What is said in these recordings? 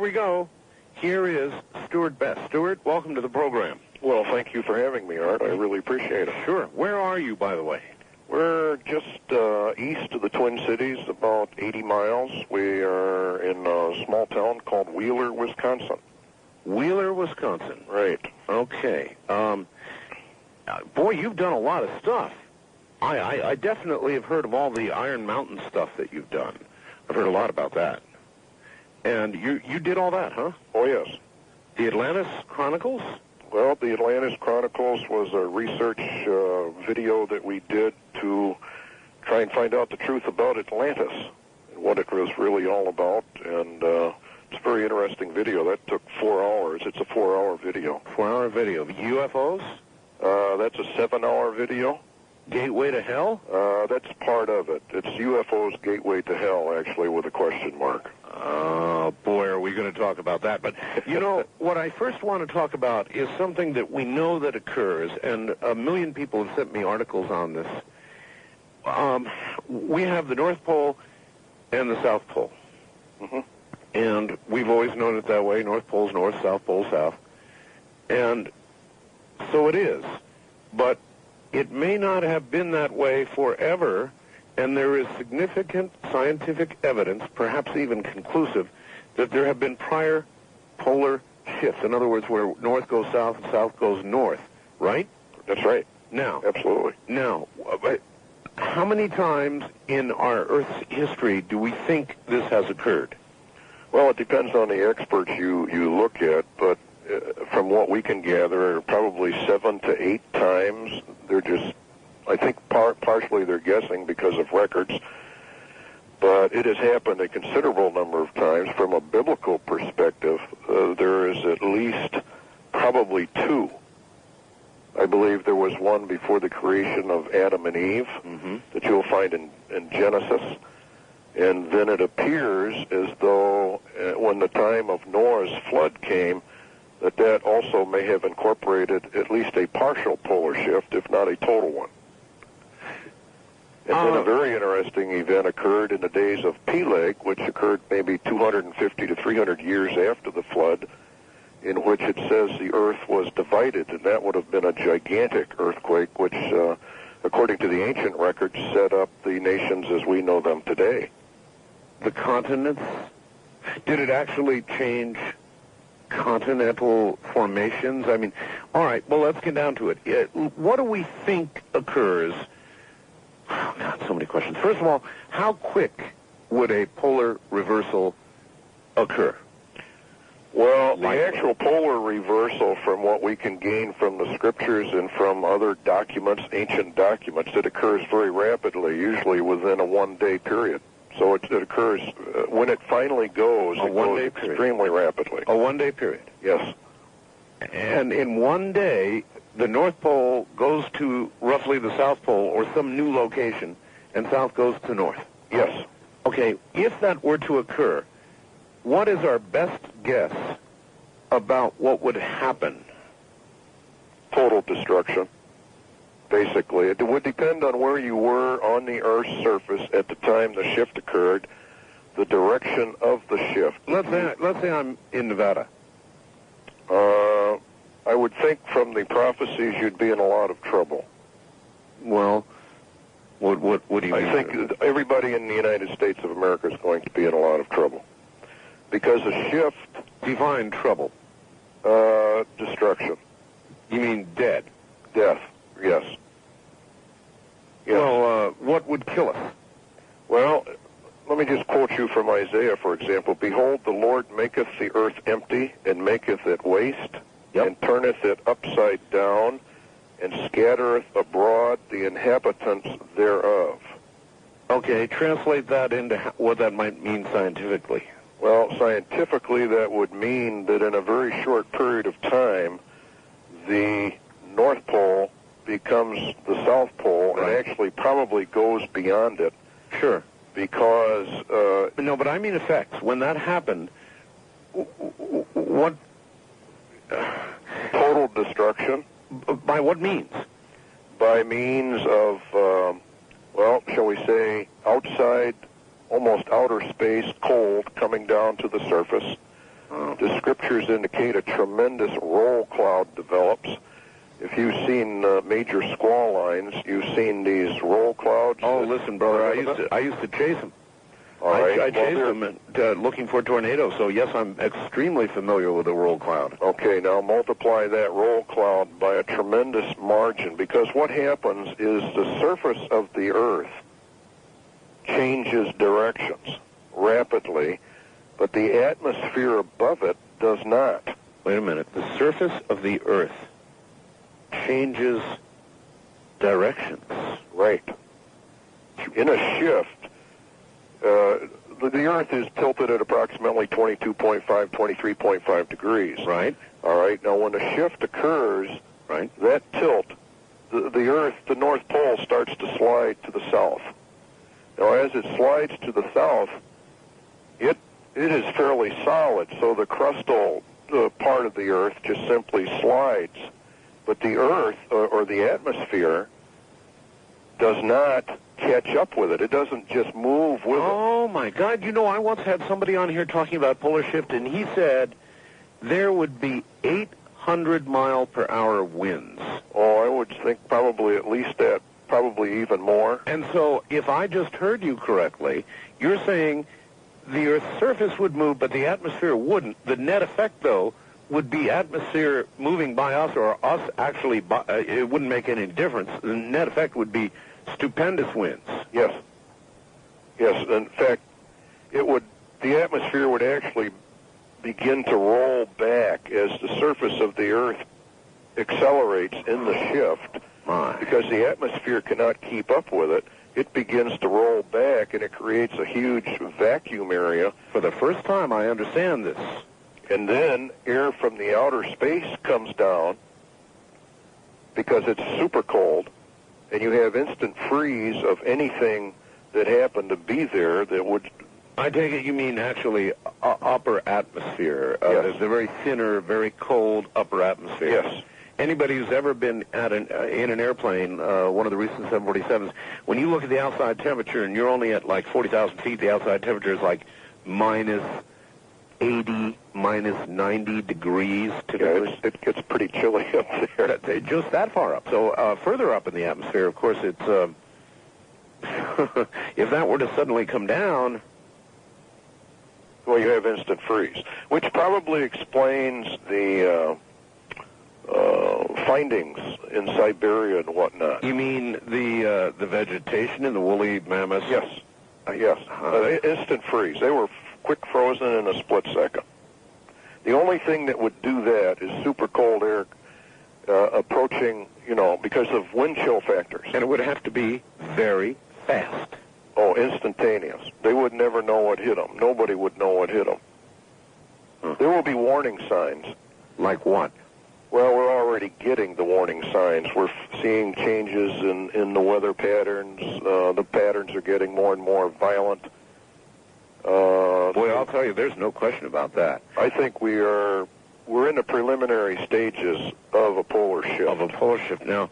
we go. Here is Stuart Best. Stuart, welcome to the program. Well, thank you for having me, Art. I really appreciate it. Sure. Where are you, by the way? We're just east of the Twin Cities, about 80 miles. We are in a small town called Wheeler, Wisconsin. Wheeler, Wisconsin. Right. Okay. Boy, you've done a lot of stuff. I definitely have heard of all the Iron Mountain stuff that you've done. I've heard a lot about that. And you did all that, huh? Oh, yes. The Atlantis Chronicles? Well, the Atlantis Chronicles was a research video that we did to try and find out the truth about Atlantis and what it was really all about. And it's a very interesting video. That took 4 hours. It's a 4-hour video. 4-hour video. UFOs? That's a 7-hour video. Gateway to Hell? That's part of it. It's UFO's Gateway to Hell, actually, with a question mark. Oh, boy, are we going to talk about that. But, you know, what I first want to talk about is something that we know that occurs, and a million people have sent me articles on this. We have the North Pole and the South Pole. Mm-hmm. And we've always known it that way. North Pole's north, South Pole's south. And so it is. But it may not have been that way forever, and there is significant scientific evidence, perhaps even conclusive, that there have been prior polar shifts. In other words, where north goes south and south goes north, right? That's right. Now, absolutely. Now, how many times in our Earth's history do we think this has occurred? Well, it depends on the experts you look at, but from what we can gather, probably 7 to 8 times. They're just, I think partially they're guessing because of records, but it has happened a considerable number of times. From a biblical perspective, there is at least probably 2. I believe there was one before the creation of Adam and Eve that you'll find in Genesis. And then it appears as though when the time of Noah's flood came, that also may have incorporated at least a partial polar shift, if not a total one. And then a very interesting event occurred in the days of Peleg, which occurred maybe 250 to 300 years after the flood, in which it says the earth was divided, and that would have been a gigantic earthquake, which, according to the ancient records, set up the nations as we know them today. The continents? Did it actually change continental formations? I mean, all right, well, let's get down to it. What do we think occurs? Oh, God, so many questions. First of all, how quick would a polar reversal occur? Well, the actual polar reversal, from what we can gain from the scriptures and from other documents, ancient documents, it occurs very rapidly, usually within a one-day period. So it occurs, when it finally goes, it goes extremely rapidly. A one-day period? Yes. And in one day, the North Pole goes to roughly the South Pole or some new location, and South goes to North? Yes. Okay, if that were to occur, what is our best guess about what would happen? Total destruction. Basically, it would depend on where you were on the Earth's surface at the time the shift occurred, the direction of the shift. Let's say I'm in Nevada. I would think from the prophecies you'd be in a lot of trouble. Well, what do you mean? I think everybody in the United States of America is going to be in a lot of trouble. Because a shift... Define trouble. Destruction. You mean dead? Death. Yes. Well, what would kill us? Well, let me just quote you from Isaiah, for example. Behold, the Lord maketh the earth empty, and maketh it waste, and turneth it upside down, and scattereth abroad the inhabitants thereof. Okay, translate that into what that might mean scientifically. Well, scientifically, that would mean that in a very short period of time, the North Pole becomes the South Pole, and actually probably goes beyond it. Sure. Because... no, but I mean effects. When that happened, what... Total destruction. By what means? By means of, well, shall we say, outside, almost outer space, cold coming down to the surface. The scriptures indicate a tremendous roll cloud develops. If you've seen major squall lines, you've seen these roll clouds. Oh, listen, brother, I used to chase them. All right. I chased them looking for tornadoes, so yes, I'm extremely familiar with the roll cloud. Okay, now multiply that roll cloud by a tremendous margin, because what happens is the surface of the Earth changes directions rapidly, but the atmosphere above it does not. Wait a minute. The surface of the Earth changes directions. Right. In a shift, the Earth is tilted at approximately 22.5, 23.5 degrees. Right. All right. Now, when a shift occurs, right, that tilt, the Earth, the North Pole, starts to slide to the south. Now, as it slides to the south, it is fairly solid, so the crustal part of the Earth just simply slides. But the Earth, or the atmosphere, does not catch up with it. It doesn't just move with it. Oh, my God. You know, I once had somebody on here talking about polar shift, and he said there would be 800-mile-per-hour winds. Oh, I would think probably at least that, probably even more. And so if I just heard you correctly, you're saying the Earth's surface would move, but the atmosphere wouldn't. The net effect, though, would be atmosphere moving by us, or us actually, it wouldn't make any difference. The net effect would be stupendous winds. Yes. Yes. In fact, the atmosphere would actually begin to roll back as the surface of the Earth accelerates in the shift. Because the atmosphere cannot keep up with it. It begins to roll back, and it creates a huge vacuum area. For the first time, I understand this. And then air from the outer space comes down because it's super cold, and you have instant freeze of anything that happened to be there that would... I take it you mean actually upper atmosphere. Yes. The very thinner, very cold upper atmosphere. Yes. Anybody who's ever been in an airplane, one of the recent 747s, when you look at the outside temperature and you're only at like 40,000 feet, the outside temperature is like minus 80, minus 90 degrees. It gets pretty chilly up there. Just that far up. So further up in the atmosphere, of course, it's... if that were to suddenly come down... Well, you have instant freeze, which probably explains the findings in Siberia and whatnot. You mean the vegetation in the woolly mammoths? Yes. Yes. Instant freeze. They were quick frozen in a split second. The only thing that would do that is super cold air approaching, because of wind chill factors. And it would have to be very fast. Oh, instantaneous. They would never know what hit them. Nobody would know what hit them. There will be warning signs. Like what? Well, we're already getting the warning signs. We're seeing changes in the weather patterns. The patterns are getting more and more violent. Boy, I'll tell you, there's no question about that. I think we're in the preliminary stages of a polar shift. Now,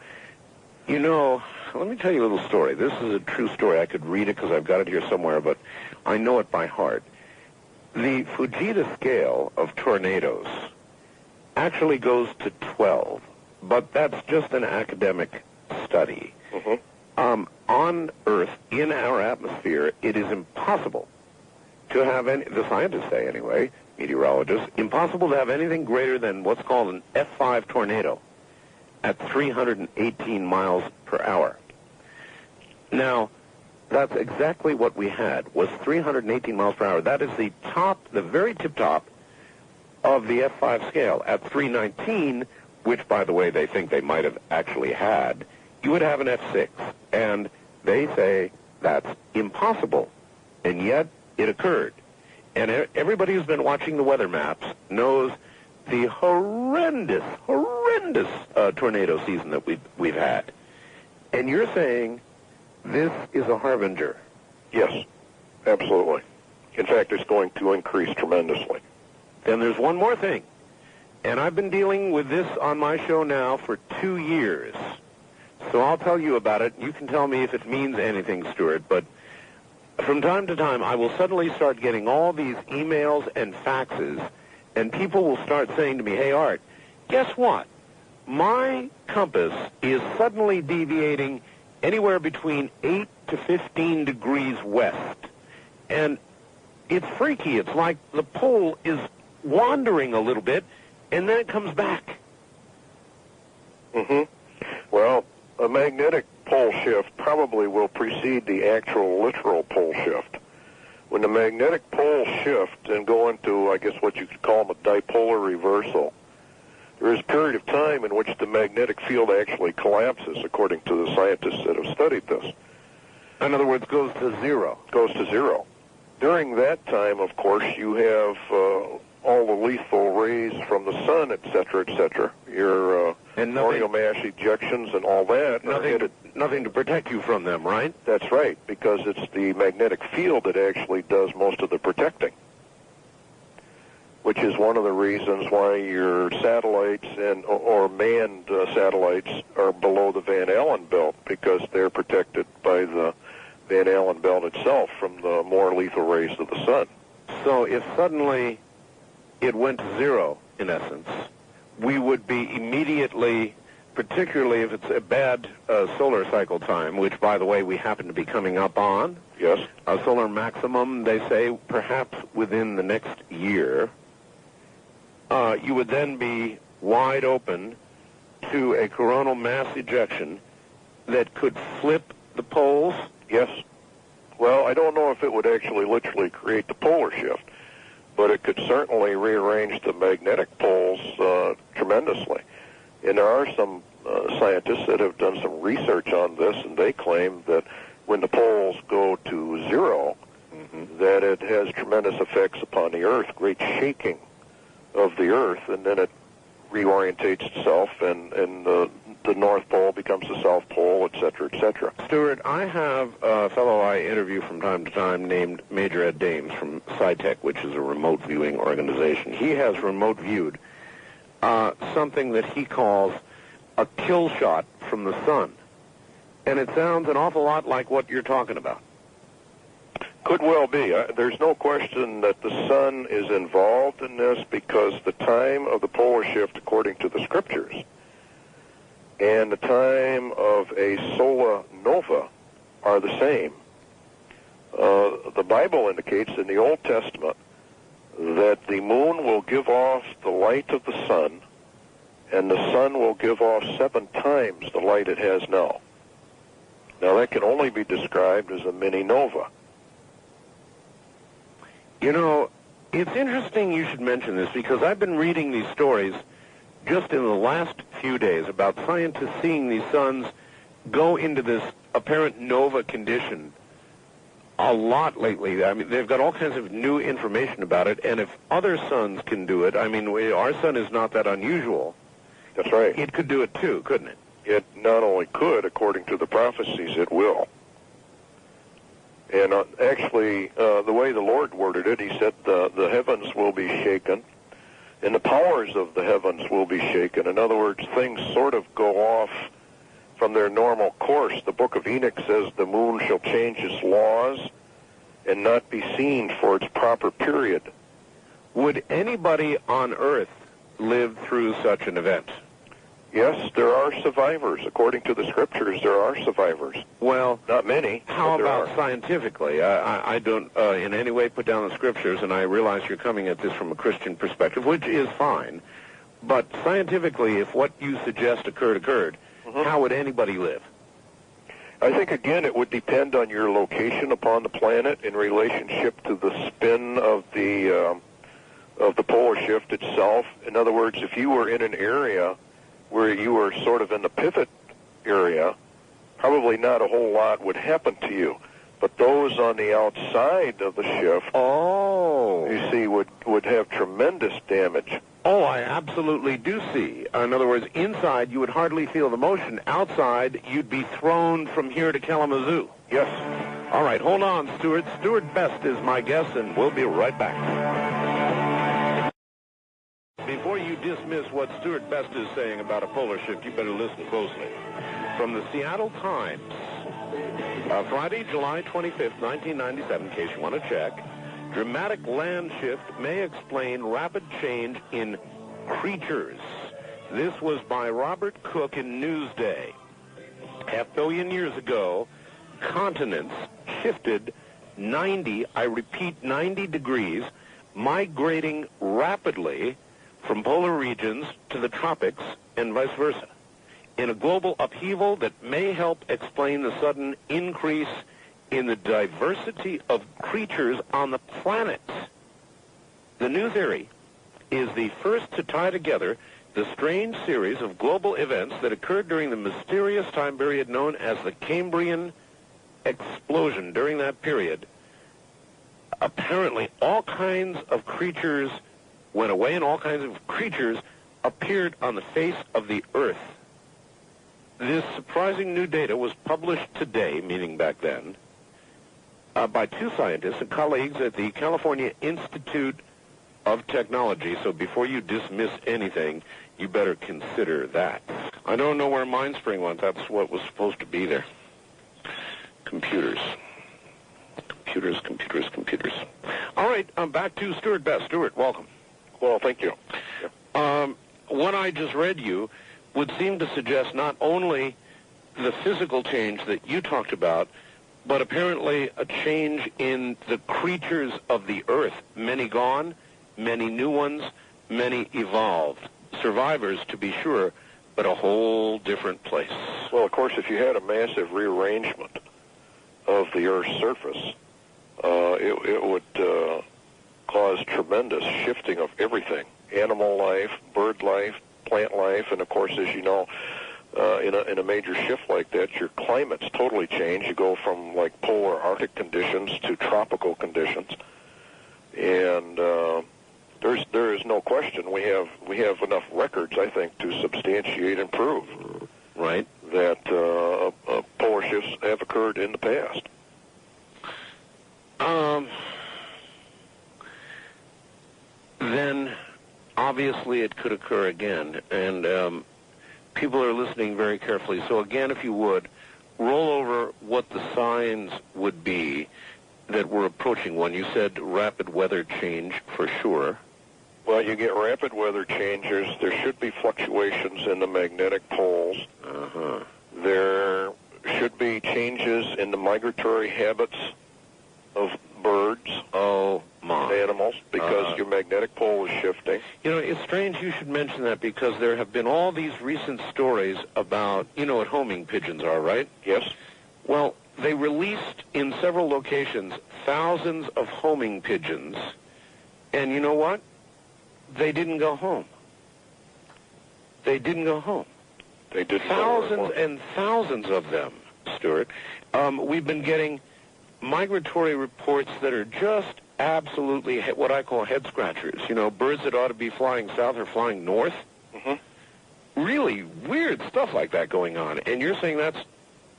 let me tell you a little story. This is a true story. I could read it because I've got it here somewhere, but I know it by heart. The Fujita scale of tornadoes actually goes to 12, but that's just an academic study. On Earth, in our atmosphere, it is impossible to have any, the scientists say anyway, meteorologists, impossible to have anything greater than what's called an F5 tornado at 318 miles per hour. Now, that's exactly what we had, was 318 miles per hour. That is the top, the very tip top of the F5 scale. At 319, which, by the way, they think they might have actually had, you would have an F6. And they say that's impossible. And yet, it occurred. And everybody who's been watching the weather maps knows the horrendous tornado season that we've had. And you're saying this is a harbinger. Yes, absolutely. In fact, it's going to increase tremendously. Then there's one more thing. And I've been dealing with this on my show now for 2 years. So I'll tell you about it. You can tell me if it means anything, Stuart. But from time to time, I will suddenly start getting all these emails and faxes and people will start saying to me, hey, Art, guess what? My compass is suddenly deviating anywhere between 8 to 15 degrees west. And it's freaky. It's like the pole is wandering a little bit, and then it comes back. Mm-hmm. Well, a magnetic pole shift probably will precede the actual literal pole shift. When the magnetic poles shift and go into, I guess, what you could call them a dipolar reversal, there is a period of time in which the magnetic field actually collapses, according to the scientists that have studied this. In other words, goes to zero. Goes to zero. During that time, of course, you have all the lethal rays from the sun, et cetera, your coronal mass ejections and all that. Nothing to protect you from them, right? That's right, because it's the magnetic field that actually does most of the protecting, which is one of the reasons why your satellites or manned satellites are below the Van Allen belt, because they're protected by the Van Allen belt itself from the more lethal rays of the sun. So if suddenly it went to zero, in essence, we would be immediately, particularly if it's a bad solar cycle time, which, by the way, we happen to be coming up on. Yes. A solar maximum, they say, perhaps within the next year, you would then be wide open to a coronal mass ejection that could flip the poles. Yes. Well, I don't know if it would actually literally create the polar shift, but it could certainly rearrange the magnetic poles tremendously. And there are some scientists that have done some research on this, and they claim that when the poles go to zero, that it has tremendous effects upon the Earth, great shaking of the Earth, and then it reorientates itself, and the North Pole becomes the South Pole, et cetera, et cetera. Stuart, I have a fellow I interview from time to time named Major Ed Dames from SciTech, which is a remote viewing organization. He has remote viewed something that he calls a kill shot from the sun. And it sounds an awful lot like what you're talking about. Could well be. There's no question that the sun is involved in this, because the time of the polar shift, according to the scriptures, and the time of a solar nova are the same. The Bible indicates in the Old Testament that the moon will give off the light of the sun, and the sun will give off 7 times the light it has now. Now, that can only be described as a mini nova. You know, it's interesting you should mention this, because I've been reading these stories just in the last few days about scientists seeing these suns go into this apparent nova condition a lot lately. I mean, they've got all kinds of new information about it, and if other suns can do it, I mean, our sun is not that unusual. That's right. It could do it too, couldn't it? It not only could, according to the prophecies, it will. And actually, the way the Lord worded it, he said the heavens will be shaken, and the powers of the heavens will be shaken. In other words, things sort of go off from their normal course. The book of Enoch says the moon shall change its laws and not be seen for its proper period. Would anybody on Earth live through such an event? Yes, there are survivors. According to the scriptures, there are survivors. Well, not many. How about scientifically? I don't in any way put down the scriptures, and I realize you're coming at this from a Christian perspective, which is fine. But scientifically, if what you suggest occurred, how would anybody live? I think, again, it would depend on your location upon the planet in relationship to the spin of the polar shift itself. In other words, if you were in an area where you were sort of in the pivot area, probably not a whole lot would happen to you. But those on the outside of the shift, you see, would have tremendous damage. Oh, I absolutely do see. In other words, inside you would hardly feel the motion. Outside, you'd be thrown from here to Kalamazoo. Yes. All right, hold on, Stuart. Stuart Best is my guest, and we'll be right back. Before you dismiss what Stuart Best is saying about a polar shift, you better listen closely. From the Seattle Times, Friday, July 25th, 1997, in case you want to check, Dramatic land shift may explain rapid change in creatures. This was by Robert Cook in Newsday. 500 million years ago, continents shifted 90, I repeat 90 degrees, migrating rapidly from polar regions to the tropics and vice versa, in a global upheaval that may help explain the sudden increase in the diversity of creatures on the planet. The new theory is the first to tie together the strange series of global events that occurred during the mysterious time period known as the Cambrian explosion. During that period, apparently all kinds of creatures went away and all kinds of creatures appeared on the face of the Earth. This surprising new data was published today, meaning back then, by two scientists and colleagues at the California Institute of Technology. So before you dismiss anything, you better consider that. I don't know where Mindspring went. That's what was supposed to be there. Computers. Computers. All right, back to Stuart Best. Stuart, welcome. Well, thank you. Yeah. What I just read you would seem to suggest not only the physical change that you talked about, but apparently a change in the creatures of the Earth. Many gone, many new ones, many evolved. Survivors, to be sure, but a whole different place. Well, of course, if you had a massive rearrangement of the Earth's surface, it would cause tremendous shifting of everything. Animal life, bird life, plant life, and of course, as you know, in a major shift like that, your climates totally change. You go from like polar Arctic conditions to tropical conditions, and there is no question we have enough records, I think, to substantiate and prove right that polar shifts have occurred in the past. Then obviously it could occur again, and people are listening very carefully. So again, if you would, roll over what the signs would be that we're approaching one. You said rapid weather change for sure. Well, you get rapid weather changes. There should be fluctuations in the magnetic poles. Uh-huh. There should be changes in the migratory habits of birds, animals, because your magnetic pole is shifting. You know, it's strange you should mention that because there have been all these recent stories about, you know what homing pigeons are, right? Yes. Well, they released in several locations thousands of homing pigeons, and you know what? They didn't go home. They didn't go home. They didn't. Thousands and thousands of them, Stuart. We've been getting migratory reports that are just absolutely what I call head scratchers. You know, birds that ought to be flying south are flying north. Mm-hmm. Really weird stuff like that going on. And you're saying that's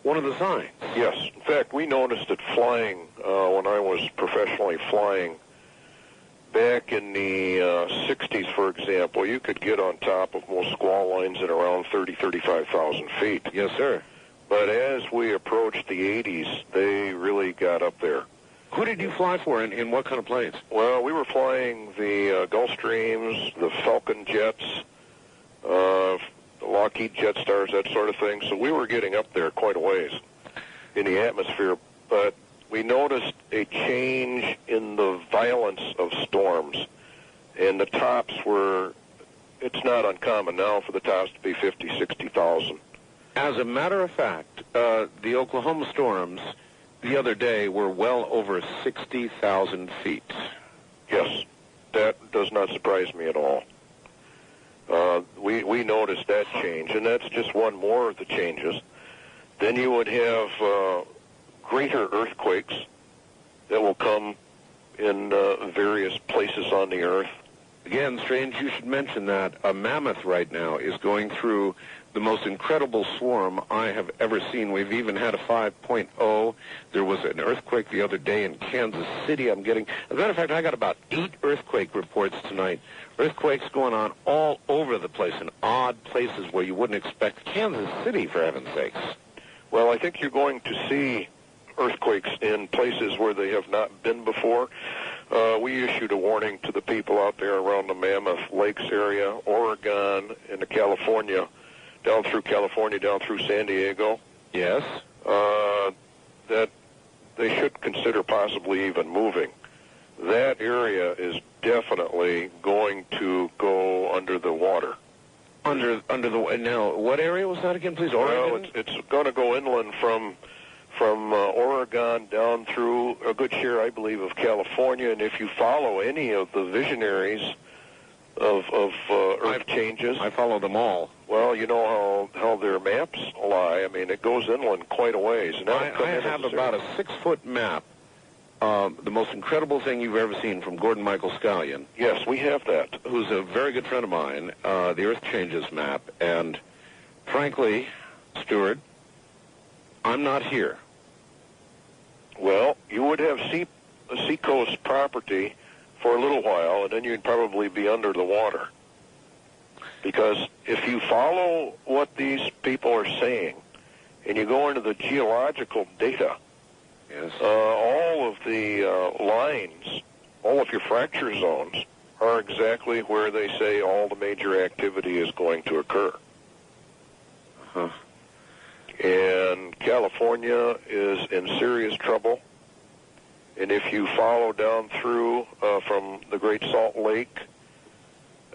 one of the signs? Yes. In fact, we noticed it flying when I was professionally flying. Back in the 60s, for example, you could get on top of most squall lines at around 35,000 feet. Yes, sir. But as we approached the 80s, they really got up there. Who did you fly for, and in what kind of planes? Well, we were flying the Gulfstreams, the Falcon jets, the Lockheed Jetstars, that sort of thing. So we were getting up there quite a ways in the atmosphere. But we noticed a change in the violence of storms. And the tops were, it's not uncommon now for the tops to be 50, 60,000. As a matter of fact, the Oklahoma storms the other day were well over 60,000 feet. Yes, that does not surprise me at all. We noticed that change, and that's just one more of the changes. Then you would have greater earthquakes that will come in various places on the Earth. Again, strange you should mention that. A mammoth right now is going through the most incredible swarm I have ever seen. We've even had a 5.0. There was an earthquake the other day in Kansas City. As a matter of fact, I got about 8 earthquake reports tonight. Earthquakes going on all over the place in odd places where you wouldn't expect. Kansas City, for heaven's sakes. Well, I think you're going to see earthquakes in places where they have not been before. We issued a warning to the people out there around the Mammoth Lakes area, Oregon, into California, down through San Diego. Yes. That they should consider possibly even moving. That area is definitely going to go under the water. Under the now, what area was that again, please? Oregon? Well, it's going to go inland from Oregon down through a good share, I believe, of California. And if you follow any of the visionaries of Earth changes, I follow them all. Well, you know how their maps lie. I mean, it goes inland quite a ways. And I have about a 6-foot map. The most incredible thing you've ever seen from Gordon Michael Scallion. Yes, we have that. Who's a very good friend of mine, the Earth Changes map. And frankly, Stewart, I'm not here. Well, you would have seacoast property for a little while, and then you'd probably be under the water. Because if you follow what these people are saying, and you go into the geological data, yes, all of the lines, all of your fracture zones are exactly where they say all the major activity is going to occur. Uh-huh. And California is in serious trouble. And if you follow down through from the Great Salt Lake,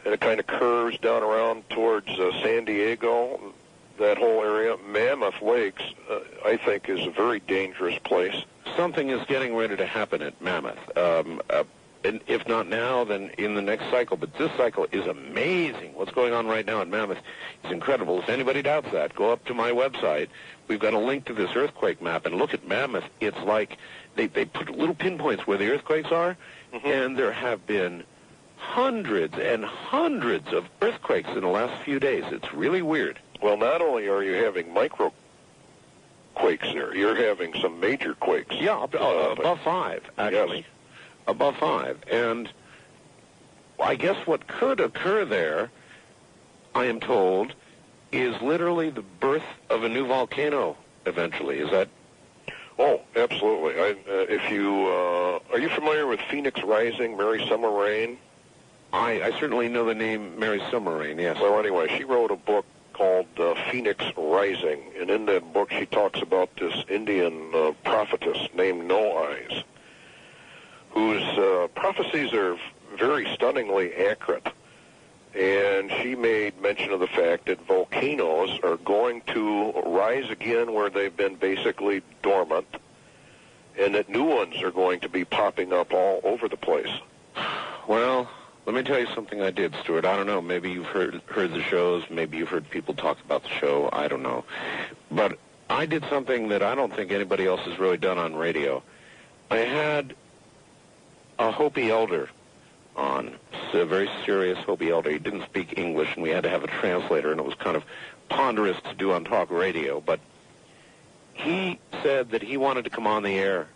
and it kind of curves down around towards San Diego, that whole area, Mammoth Lakes, I think, is a very dangerous place. Something is getting ready to happen at Mammoth. And if not now, then in the next cycle. But this cycle is amazing. What's going on right now at Mammoth is incredible. If anybody doubts that, go up to my website. We've got a link to this earthquake map, and look at Mammoth. It's like they put little pinpoints where the earthquakes are, and there have been hundreds and hundreds of earthquakes in the last few days. It's really weird. Well, not only are you having micro quakes there, you're having some major quakes. Yeah, above 5, actually. Yes. Above 5. And I guess what could occur there, I am told, is literally the birth of a new volcano eventually. Is that? Oh, absolutely. Are you familiar with Phoenix Rising, Mary Summer Rain? I certainly know the name Mary Summer Rain, yes. Well, anyway, she wrote a book called Phoenix Rising, and in that book she talks about this Indian prophetess named No Eyes, whose prophecies are very stunningly accurate. And she made mention of the fact that volcanoes are going to rise again where they've been basically dormant, and that new ones are going to be popping up all over the place. Well, let me tell you something I did, Stuart. I don't know. Maybe you've heard the shows. Maybe you've heard people talk about the show. I don't know. But I did something that I don't think anybody else has really done on radio. I had a Hopi elder on, a very serious Hopi elder. He didn't speak English, and we had to have a translator, and it was kind of ponderous to do on talk radio. But he said that he wanted to come on the air,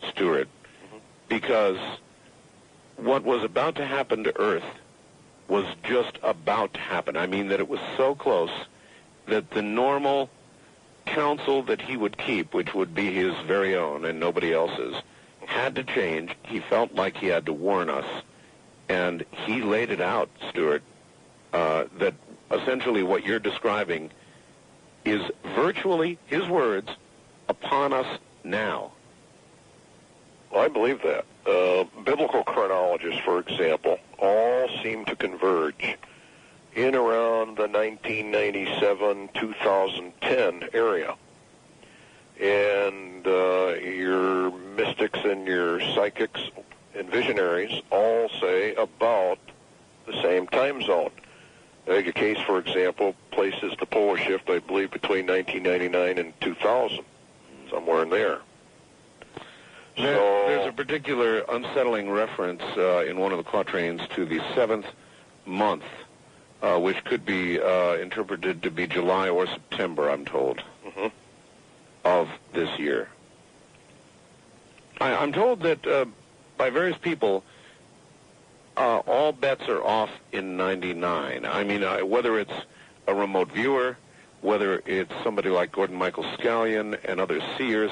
Stuart, because what was about to happen to Earth was just about to happen. I mean that it was so close that the normal counsel that he would keep, which would be his very own and nobody else's, had to change. He felt like he had to warn us. And he laid it out, Stuart, that essentially what you're describing is virtually, his words, upon us now. Well, I believe that. Biblical chronologists, for example, all seem to converge in around the 1997-2010 area. And your mystics and your psychics and visionaries all say about the same time zone. I think a case, for example, places the polar shift, I believe, between 1999 and 2000, somewhere in there. There's a particular unsettling reference in one of the quatrains to the 7th month, which could be interpreted to be July or September, I'm told, of this year. I'm told that by various people, all bets are off in 99. I mean, whether it's a remote viewer, whether it's somebody like Gordon Michael Scallion and other seers,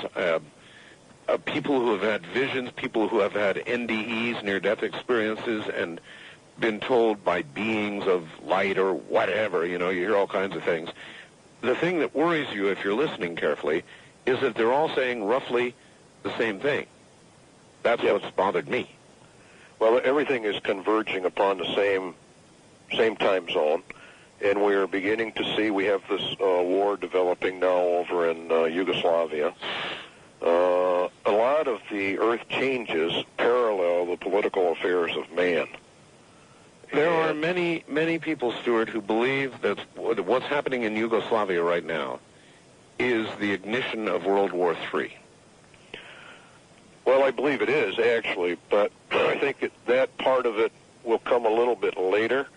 people who have had visions, people who have had NDEs, near-death experiences, and been told by beings of light or whatever, you hear all kinds of things. The thing that worries you, if you're listening carefully, is that they're all saying roughly the same thing. That's what's bothered me. Well, everything is converging upon the same time zone, and we're beginning to see, we have this war developing now over in Yugoslavia. A lot of the earth changes parallel the political affairs of man. There are many, many people, Stewart, who believe that what's happening in Yugoslavia right now is the ignition of World War III. Well, I believe it is, actually, but I think that part of it will come a little bit later.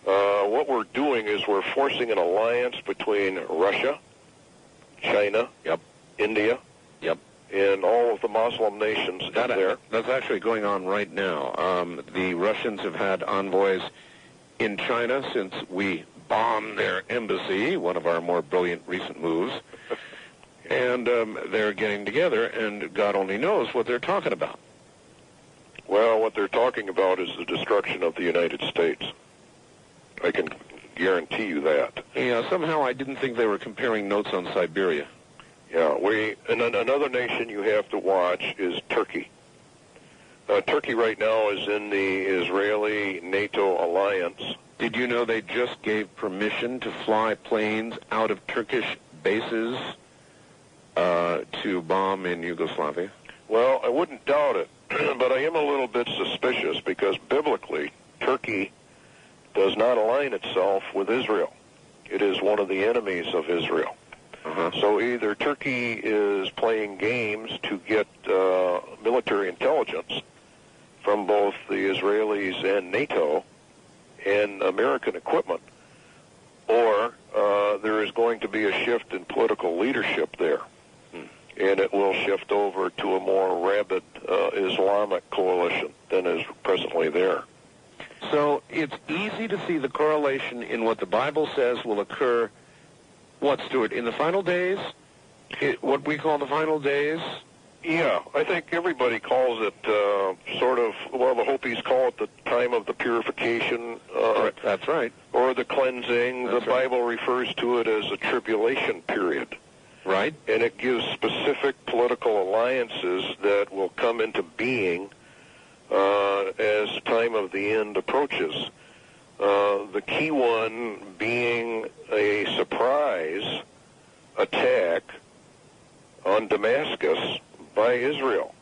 What we're doing is we're forcing an alliance between Russia, China, India, and all of the Muslim nations there. That's actually going on right now. The Russians have had envoys in China since we bombed their embassy, one of our more brilliant recent moves. And they're getting together, and God only knows what they're talking about. Well, what they're talking about is the destruction of the United States. I can guarantee you that. Yeah, somehow I didn't think they were comparing notes on Siberia. Yeah, and another nation you have to watch is Turkey. Turkey right now is in the Israeli-NATO alliance. Did you know they just gave permission to fly planes out of Turkish bases to bomb in Yugoslavia? Well, I wouldn't doubt it, but I am a little bit suspicious because biblically, Turkey does not align itself with Israel. It is one of the enemies of Israel. So either Turkey is playing games to get military intelligence from both the Israelis and NATO and American equipment, or there is going to be a shift in political leadership there, and it will shift over to a more rabid Islamic coalition than is presently there. So it's easy to see the correlation in what the Bible says will occur. What, Stewart, in the final days? What we call the final days? Yeah, I think everybody calls it the Hopis call it the time of the purification. That's right. Or the cleansing. That's the Bible refers to it as a tribulation period. Right. And it gives specific political alliances that will come into being as the time of the end approaches. The key one being a surprise attack on Damascus by Israel.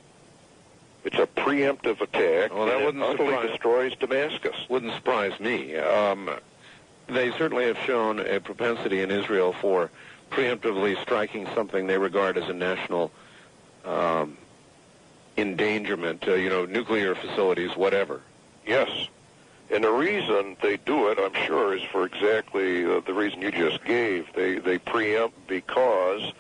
It's a preemptive attack that utterly destroys Damascus. Wouldn't surprise me. They certainly have shown a propensity in Israel for preemptively striking something they regard as a national endangerment, nuclear facilities, whatever. Yes. And the reason they do it, I'm sure, is for exactly the reason you just gave. They preempt because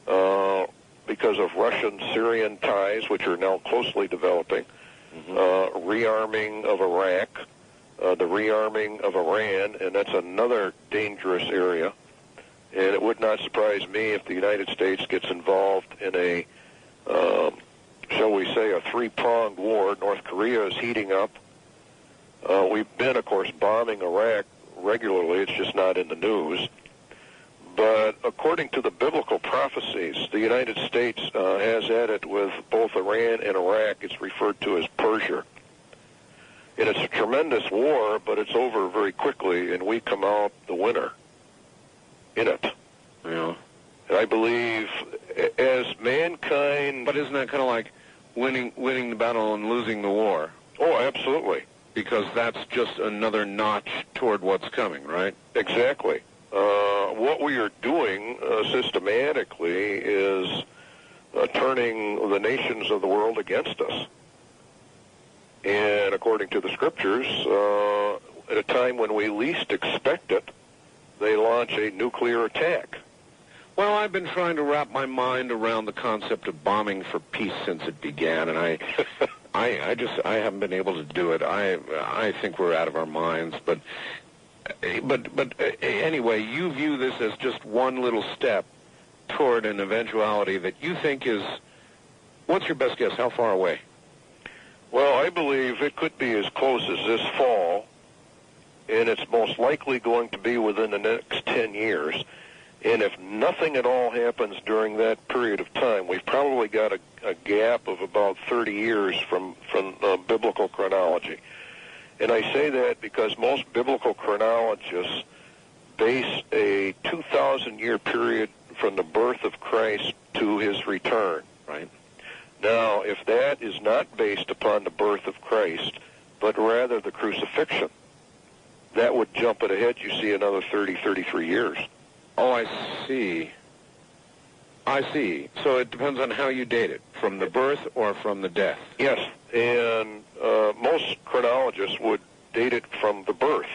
of Russian-Syrian ties, which are now closely developing, rearming of Iraq, the rearming of Iran, and that's another dangerous area. And it would not surprise me if the United States gets involved in a, shall we say, a three-pronged war. North Korea is heating up. We've been, of course, bombing Iraq regularly. It's just not in the news. But according to the biblical prophecies, the United States has at it with both Iran and Iraq. It's referred to as Persia. And it's a tremendous war, but it's over very quickly, and we come out the winner in it. Yeah. And I believe as mankind... But isn't that kind of like winning the battle and losing the war? Oh, absolutely. Because that's just another notch toward what's coming, right? Exactly. What we are doing systematically is turning the nations of the world against us. And according to the scriptures, at a time when we least expect it, they launch a nuclear attack. Well, I've been trying to wrap my mind around the concept of bombing for peace since it began, and I haven't been able to do it. I think we're out of our minds, but anyway, you view this as just one little step toward an eventuality that you think is What's your best guess? How far away? Well, I believe it could be as close as this fall, and it's most likely going to be within the next 10 years. And if nothing at all happens during that period of time, we've probably got a gap of about 30 years from biblical chronology. And I say that because most biblical chronologists base a 2,000-year period from the birth of Christ to his return. Right. Now, if that is not based upon the birth of Christ, but rather the crucifixion, that would jump it ahead, you see, another 30, 33 years. Oh, I see. I see. So it depends on how you date it, from the birth or from the death. Yes, and most chronologists would date it from the birth.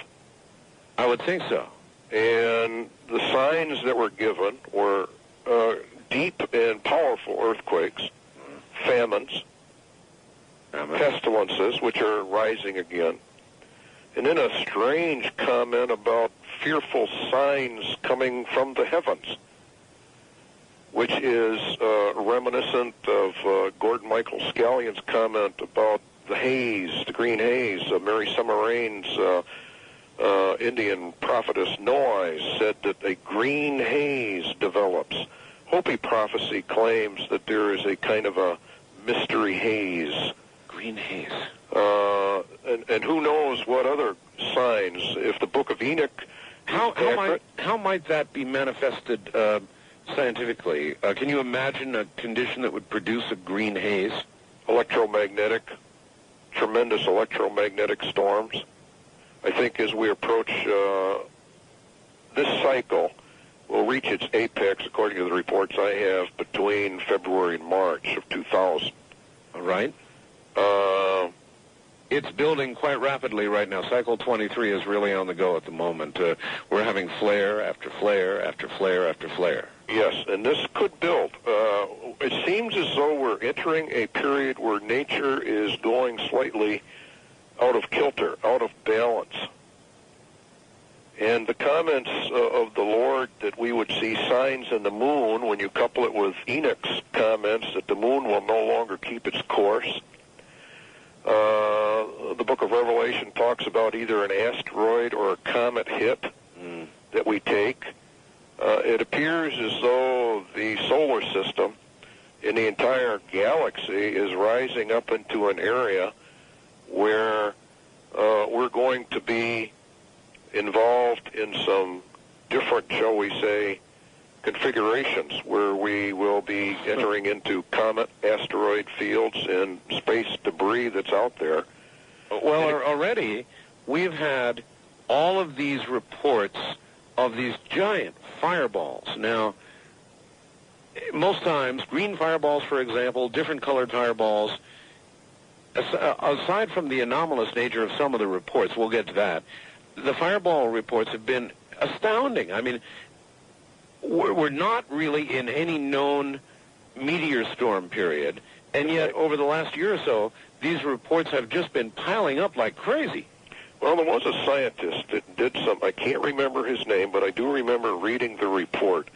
I would think so. And the signs that were given were deep and powerful earthquakes, famines, pestilences, which are rising again, and then a strange comment about fearful signs coming from the heavens, which is reminiscent of Gordon Michael Scallion's comment about the haze, the green haze. Mary Summer Rain's Indian prophetess Noise said that a green haze develops. Hopi prophecy claims that there is a kind of a mystery haze. Green haze. And who knows what other signs, if the Book of Enoch... How might that be manifested scientifically? Can you imagine a condition that would produce a green haze? Tremendous electromagnetic storms. I think as we approach this cycle, will reach its apex, according to the reports I have, between February and March of 2000. All right. It's building quite rapidly right now. Cycle 23 is really on the go at the moment. We're having flare after flare after flare after flare. Yes, and this could build. It seems as though we're entering a period where nature is going slightly out of kilter, out of balance. And the comments of the Lord that we would see signs in the moon, when you couple it with Enoch's comments that the moon will no longer keep its course. The book of Revelation talks about either an asteroid or a comet hit that we take. It appears as though the solar system in the entire galaxy is rising up into an area where we're going to be involved in some different, shall we say, configurations where we will be entering into comet, asteroid fields, and space debris that's out there. Well, already we've had all of these reports of these giant fireballs. Now, most times, green fireballs, for example, different colored fireballs, aside from the anomalous nature of some of the reports, we'll get to that, the fireball reports have been astounding. I mean, we're not really in any known meteor storm period, and yet over the last year or so, these reports have just been piling up like crazy. Well, there was a scientist that did some, I can't remember his name, but I do remember reading the report,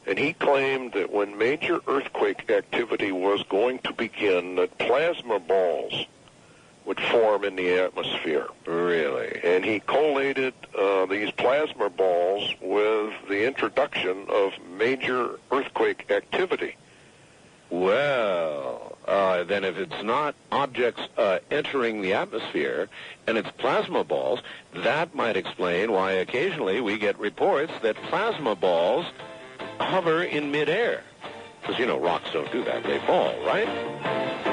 and he claimed that when major earthquake activity was going to begin, that plasma balls would form in the atmosphere. Really? And he collated these plasma balls with the introduction of major earthquake activity. Well, then if it's not objects entering the atmosphere and it's plasma balls, that might explain why occasionally we get reports that plasma balls hover in midair. Because, you know, rocks don't do that. They fall, right?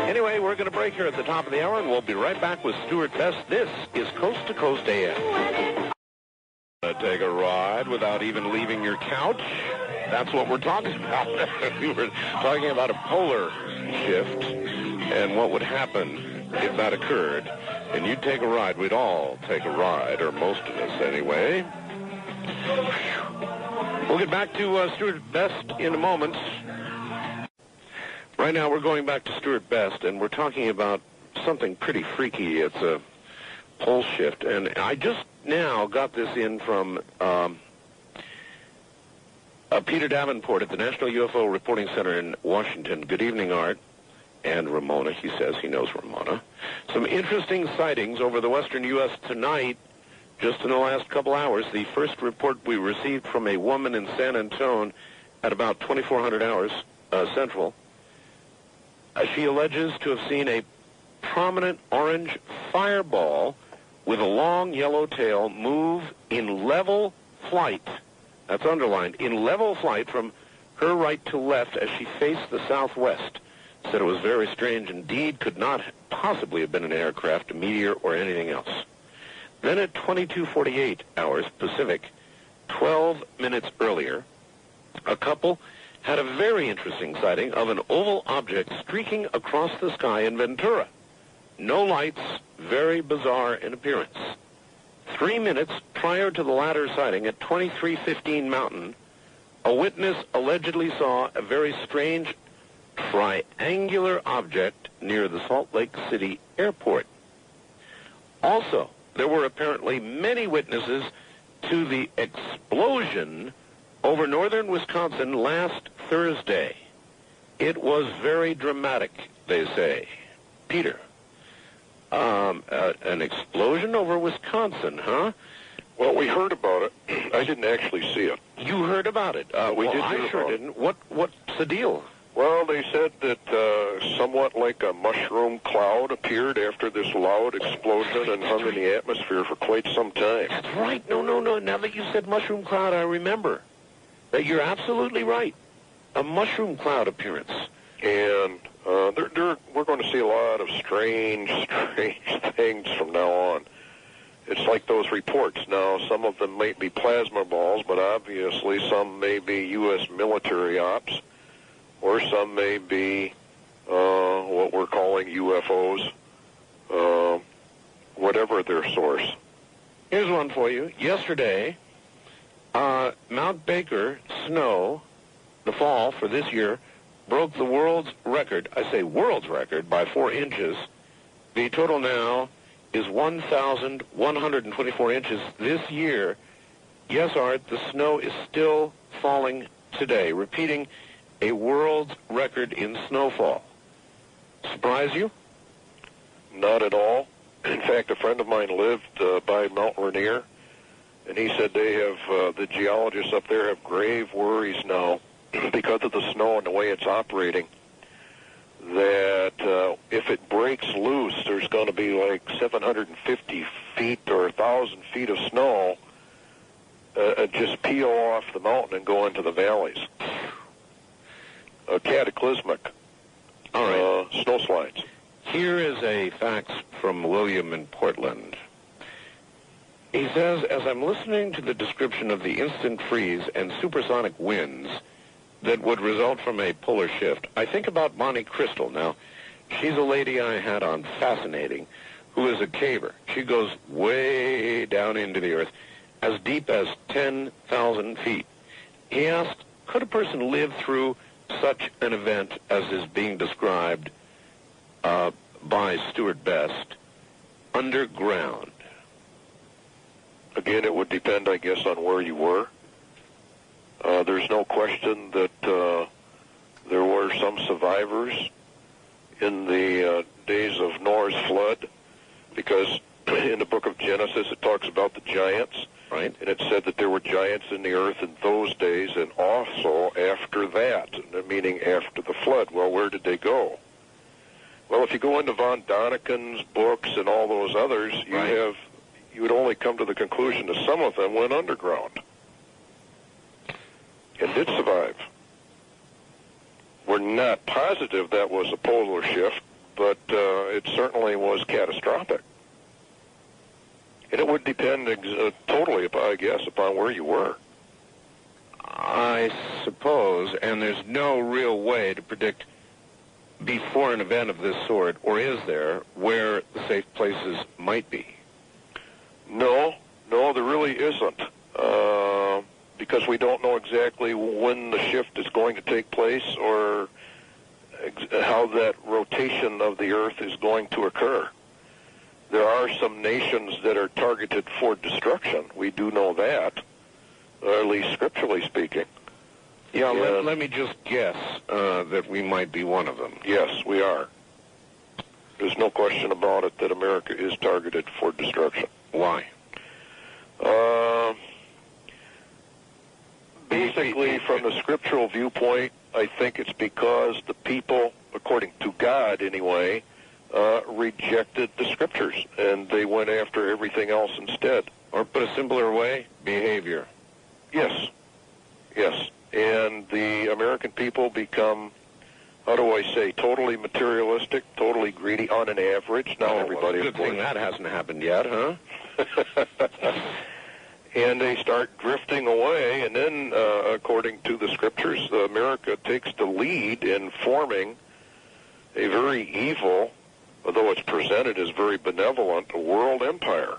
Anyway, we're going to break here at the top of the hour, and we'll be right back with Stewart Best. This is Coast to Coast AM. Take a ride without even leaving your couch. That's what we're talking about. We were talking about a polar shift and what would happen if that occurred. And you'd take a ride. We'd all take a ride, or most of us anyway. We'll get back to Stewart Best in a moment. Right now, we're going back to Stewart Best, and we're talking about something pretty freaky. It's a pole shift, and I just now got this in from Peter Davenport at the National UFO Reporting Center in Washington. Good evening, Art. and Ramona. He says he knows Ramona. Some interesting sightings over the western U.S. tonight, just in the last couple hours. The first report we received from a woman in San Antonio at about 2400 hours central. She alleges to have seen a prominent orange fireball with a long yellow tail move in level flight. That's underlined, in level flight from her right to left as she faced the southwest. Said it was very strange indeed, could not possibly have been an aircraft, a meteor, or anything else. Then at 22:48 hours Pacific, 12 minutes earlier, a couple had a very interesting sighting of an oval object streaking across the sky in Ventura. No lights, very bizarre in appearance. 3 minutes prior to the latter sighting at 2315 Mountain, a witness allegedly saw a very strange triangular object near the Salt Lake City airport. Also, there were apparently many witnesses to the explosion over northern Wisconsin last Thursday. It was very dramatic, they say. Peter, an explosion over Wisconsin, huh? Well, we heard about it. I didn't actually see it. You heard about it? We did. I sure didn't. What's the deal? Well, they said that somewhat like a mushroom cloud appeared after this loud explosion and hung in the atmosphere for quite some time. That's right. No. Now that you said mushroom cloud, I remember that you're absolutely right. A mushroom cloud appearance. And we're going to see a lot of strange things from now on. It's like those reports. Now, some of them might be plasma balls, but obviously some may be U.S. military ops, or some may be what we're calling UFOs, whatever their source. Here's one for you. Yesterday, Mount Baker snow, the fall for this year, broke the world's record. I say world's record by 4 inches. The total now is 1,124 inches this year. Yes, Art, the snow is still falling today. Repeating, a world's record in snowfall. Surprise you? Not at all. In fact, a friend of mine lived by Mount Rainier, and he said they have, the geologists up there have grave worries now because of the snow and the way it's operating, that if it breaks loose, there's going to be like 750 feet or 1,000 feet of snow just peel off the mountain and go into the valleys. Cataclysmic. All right. Snow slides. Here is a fax from William in Portland. He says, as I'm listening to the description of the instant freeze and supersonic winds that would result from a polar shift, I think about Bonnie Crystal. Now, she's a lady I had on Fascinating, who is a caver. She goes way down into the earth, as deep as 10,000 feet. He asked, could a person live through such an event as is being described by Stuart Best underground? Again, it would depend, I guess, on where you were. There's no question that there were some survivors in the days of Noah's flood, because in the book of Genesis it talks about the giants, right? And it said that there were giants in the earth in those days and also after that, meaning after the flood. Well, where did they go? Well, if you go into von Daniken's books and all those others, you would only come to the conclusion that some of them went underground and did survive. We're not positive that was a polar shift, but it certainly was catastrophic. And it would depend totally, I guess, upon where you were. I suppose, and there's no real way to predict before an event of this sort, or is there, where the safe places might be? No, there really isn't, because we don't know exactly when the shift is going to take place or how that rotation of the Earth is going to occur. There are some nations that are targeted for destruction. We do know that, at least scripturally speaking. Yeah, let me just guess that we might be one of them. Yes, we are. There's no question about it that America is targeted for destruction. Why? Basically, from the scriptural viewpoint, I think it's because the people, according to God anyway, rejected the scriptures, and they went after everything else instead. Or put a simpler way, behavior. Yes. Yes. And the American people become, how do I say, totally materialistic, totally greedy on an average. Not everybody, well, of course. Good thing that hasn't happened yet, huh? And they start drifting away, and then, according to the scriptures, America takes the lead in forming a very evil, although it's presented as very benevolent, world empire.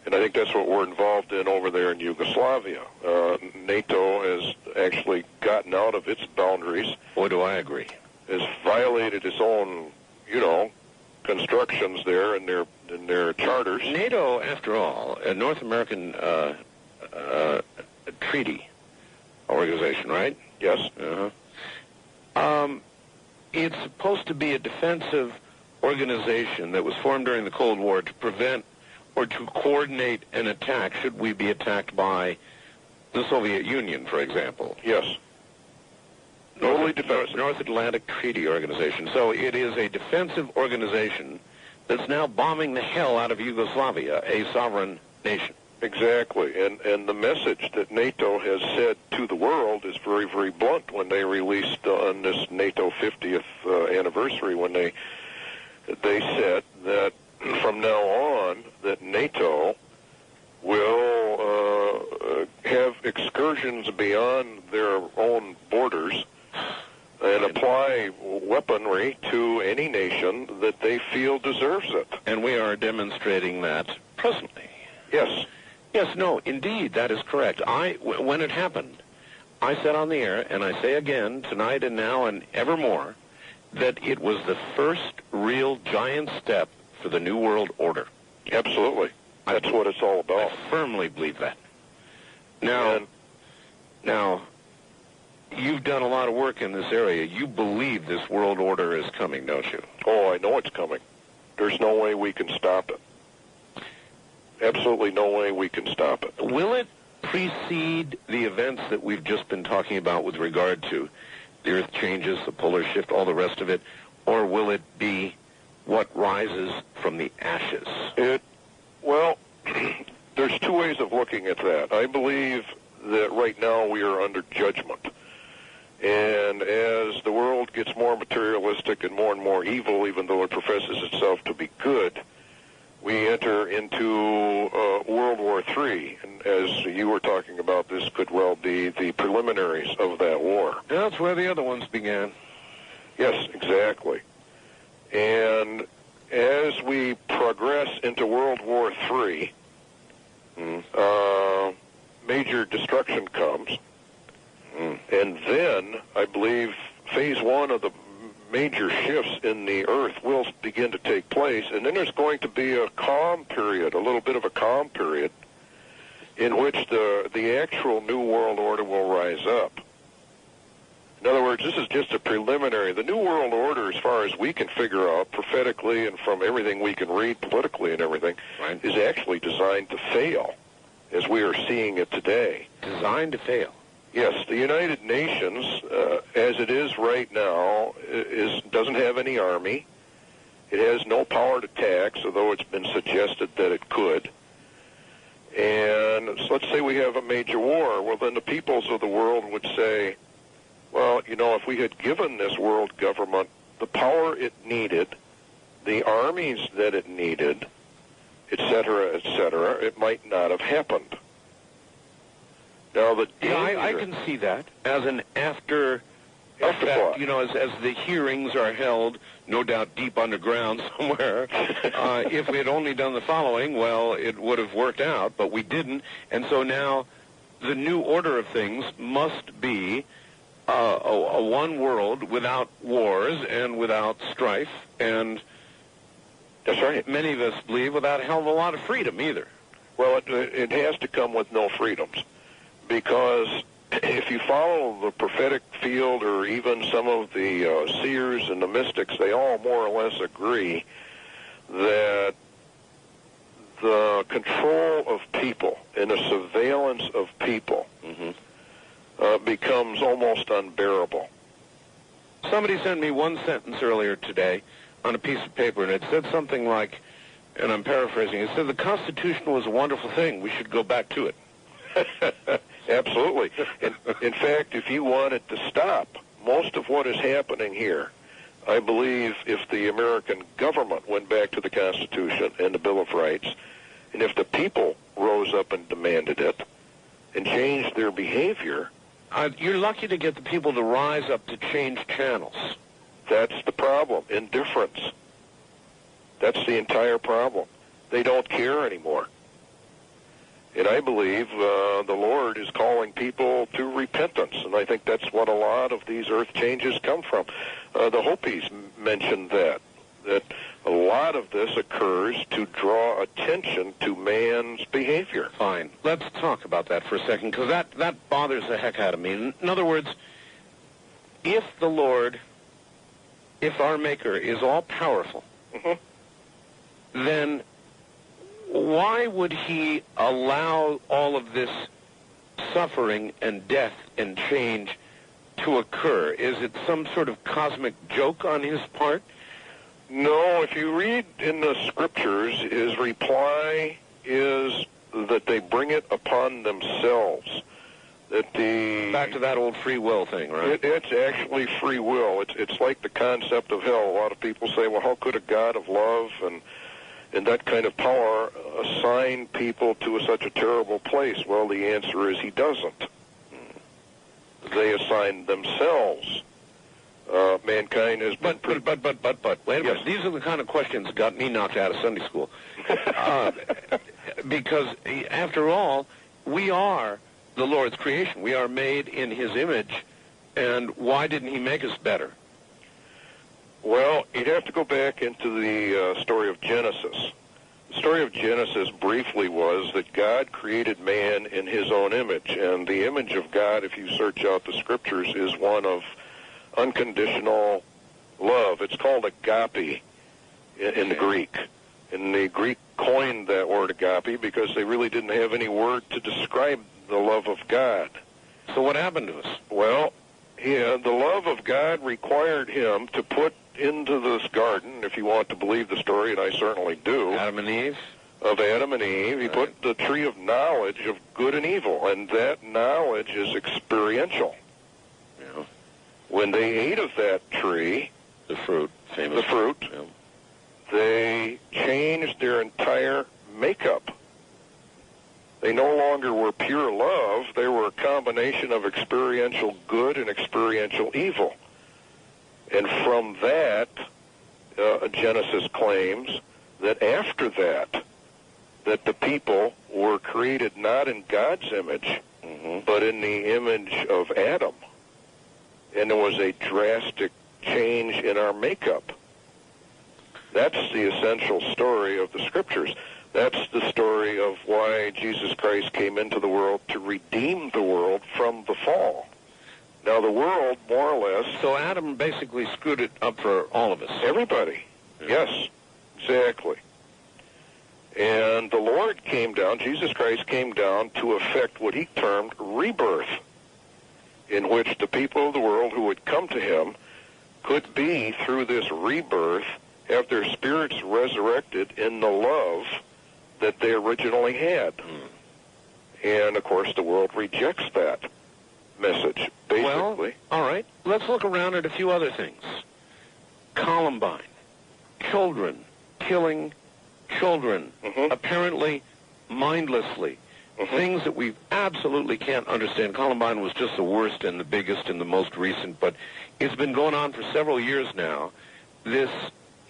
And I think that's what we're involved in over there in Yugoslavia. NATO has actually gotten out of its boundaries. Boy, do I agree. Has violated its own, constructions there and their charters. NATO, after all, a North American treaty organization, right? Yes. It's supposed to be a defensive organization that was formed during the Cold War to prevent or to coordinate an attack should we be attacked by the Soviet Union, for example. Yes. North Atlantic Treaty Organization. So it is a defensive organization that's now bombing the hell out of Yugoslavia, a sovereign nation. Exactly. And the message that NATO has said to the world is very, very blunt when they released on this NATO 50th anniversary, when they said that from now on that NATO will have excursions beyond their own borders and apply weaponry to any nation that they feel deserves it. And we are demonstrating that presently. Yes. Yes, no, indeed, that is correct. When it happened, I said on the air, and I say again tonight and now and evermore, that it was the first real giant step for the New World Order. Absolutely. That's what it's all about. I firmly believe that. Now, you've done a lot of work in this area. You believe this world order is coming, don't you? Oh, I know it's coming. There's no way we can stop it. Absolutely no way we can stop it. Will it precede the events that we've just been talking about with regard to the Earth changes, the polar shift, all the rest of it, or will it be what rises from the ashes? Well, there's two ways of looking at that. I believe that right now we are under judgment. And as the world gets more materialistic and more evil, even though it professes itself to be good, we enter into World War III. And as you were talking about, this could well be the preliminaries of that war. That's where the other ones began. Yes, exactly. And as we progress into World War III, major destruction comes. And then, I believe, phase one of the major shifts in the Earth will begin to take place, and then there's going to be a calm period, a little bit of a calm period, in which the actual New World Order will rise up. In other words, this is just a preliminary. The New World Order, as far as we can figure out prophetically and from everything we can read politically and everything, right, is actually designed to fail, as we are seeing it today. Designed to fail? Yes, the United Nations, as it is right now, doesn't have any army. It has no power to tax, although it's been suggested that it could. And so let's say we have a major war. Well, then the peoples of the world would say, well, if we had given this world government the power it needed, the armies that it needed, et cetera, it might not have happened. Now, I can see that as an after effect, as the hearings are held, no doubt deep underground somewhere. If we had only done the following, well, it would have worked out, but we didn't. And so now the new order of things must be a one world without wars and without strife, and that's right. Many of us believe without a hell of a lot of freedom either. Well, it has to come with no freedoms. Because if you follow the prophetic field or even some of the seers and the mystics, they all more or less agree that the control of people and the surveillance of people becomes almost unbearable. Somebody sent me one sentence earlier today on a piece of paper, and it said something like, and I'm paraphrasing, it said the Constitution was a wonderful thing. We should go back to it. Absolutely. In fact, if you wanted to stop most of what is happening here, I believe if the American government went back to the Constitution and the Bill of Rights, and if the people rose up and demanded it and changed their behavior... You're lucky to get the people to rise up to change channels. That's the problem. Indifference. That's the entire problem. They don't care anymore. And I believe the Lord is calling people to repentance, and I think that's what a lot of these earth changes come from. The Hopis mentioned that a lot of this occurs to draw attention to man's behavior. Fine. Let's talk about that for a second, because that bothers the heck out of me. In other words, if the Lord, if our Maker is all-powerful, then why would he allow all of this suffering and death and change to occur? Is it some sort of cosmic joke on his part? No, if you read in the scriptures, his reply is that they bring it upon themselves. Back to that old free will thing, right? It's actually free will. It's like the concept of hell. A lot of people say, well, how could a God of love and that kind of power assign people to such a terrible place? Well, the answer is he doesn't. They assign themselves. Mankind has been... But, wait a minute. These are the kind of questions that got me knocked out of Sunday school. Because, after all, we are the Lord's creation. We are made in his image, and why didn't he make us better? Well, you'd have to go back into the story of Genesis. The story of Genesis briefly was that God created man in his own image, and the image of God, if you search out the scriptures, is one of unconditional love. It's called agape in the Greek. And the Greek coined that word agape because they really didn't have any word to describe the love of God. So what happened to us? Well, the love of God required him to put into this garden, if you want to believe the story, and I certainly do. Adam and Eve? Of Adam and Eve. He put the tree of knowledge of good and evil, and that knowledge is experiential. Yeah. When they ate of that tree, the fruit, yeah, they changed their entire makeup. They no longer were pure love. They were a combination of experiential good and experiential evil. And from that, Genesis claims that after that the people were created not in God's image, but in the image of Adam. And there was a drastic change in our makeup. That's the essential story of the Scriptures. That's the story of why Jesus Christ came into the world to redeem the world from the fall. Now, the world, more or less... So Adam basically screwed it up for all of us. Everybody. Yeah. Yes, exactly. And the Lord came down, Jesus Christ came down to effect what he termed rebirth, in which the people of the world who would come to him could be, through this rebirth, have their spirits resurrected in the love that they originally had. And, of course, the world rejects that message, basically. Well, all right. Let's look around at a few other things. Columbine. Children killing children, apparently mindlessly. Things that we absolutely can't understand. Columbine was just the worst and the biggest and the most recent, but it's been going on for several years now. This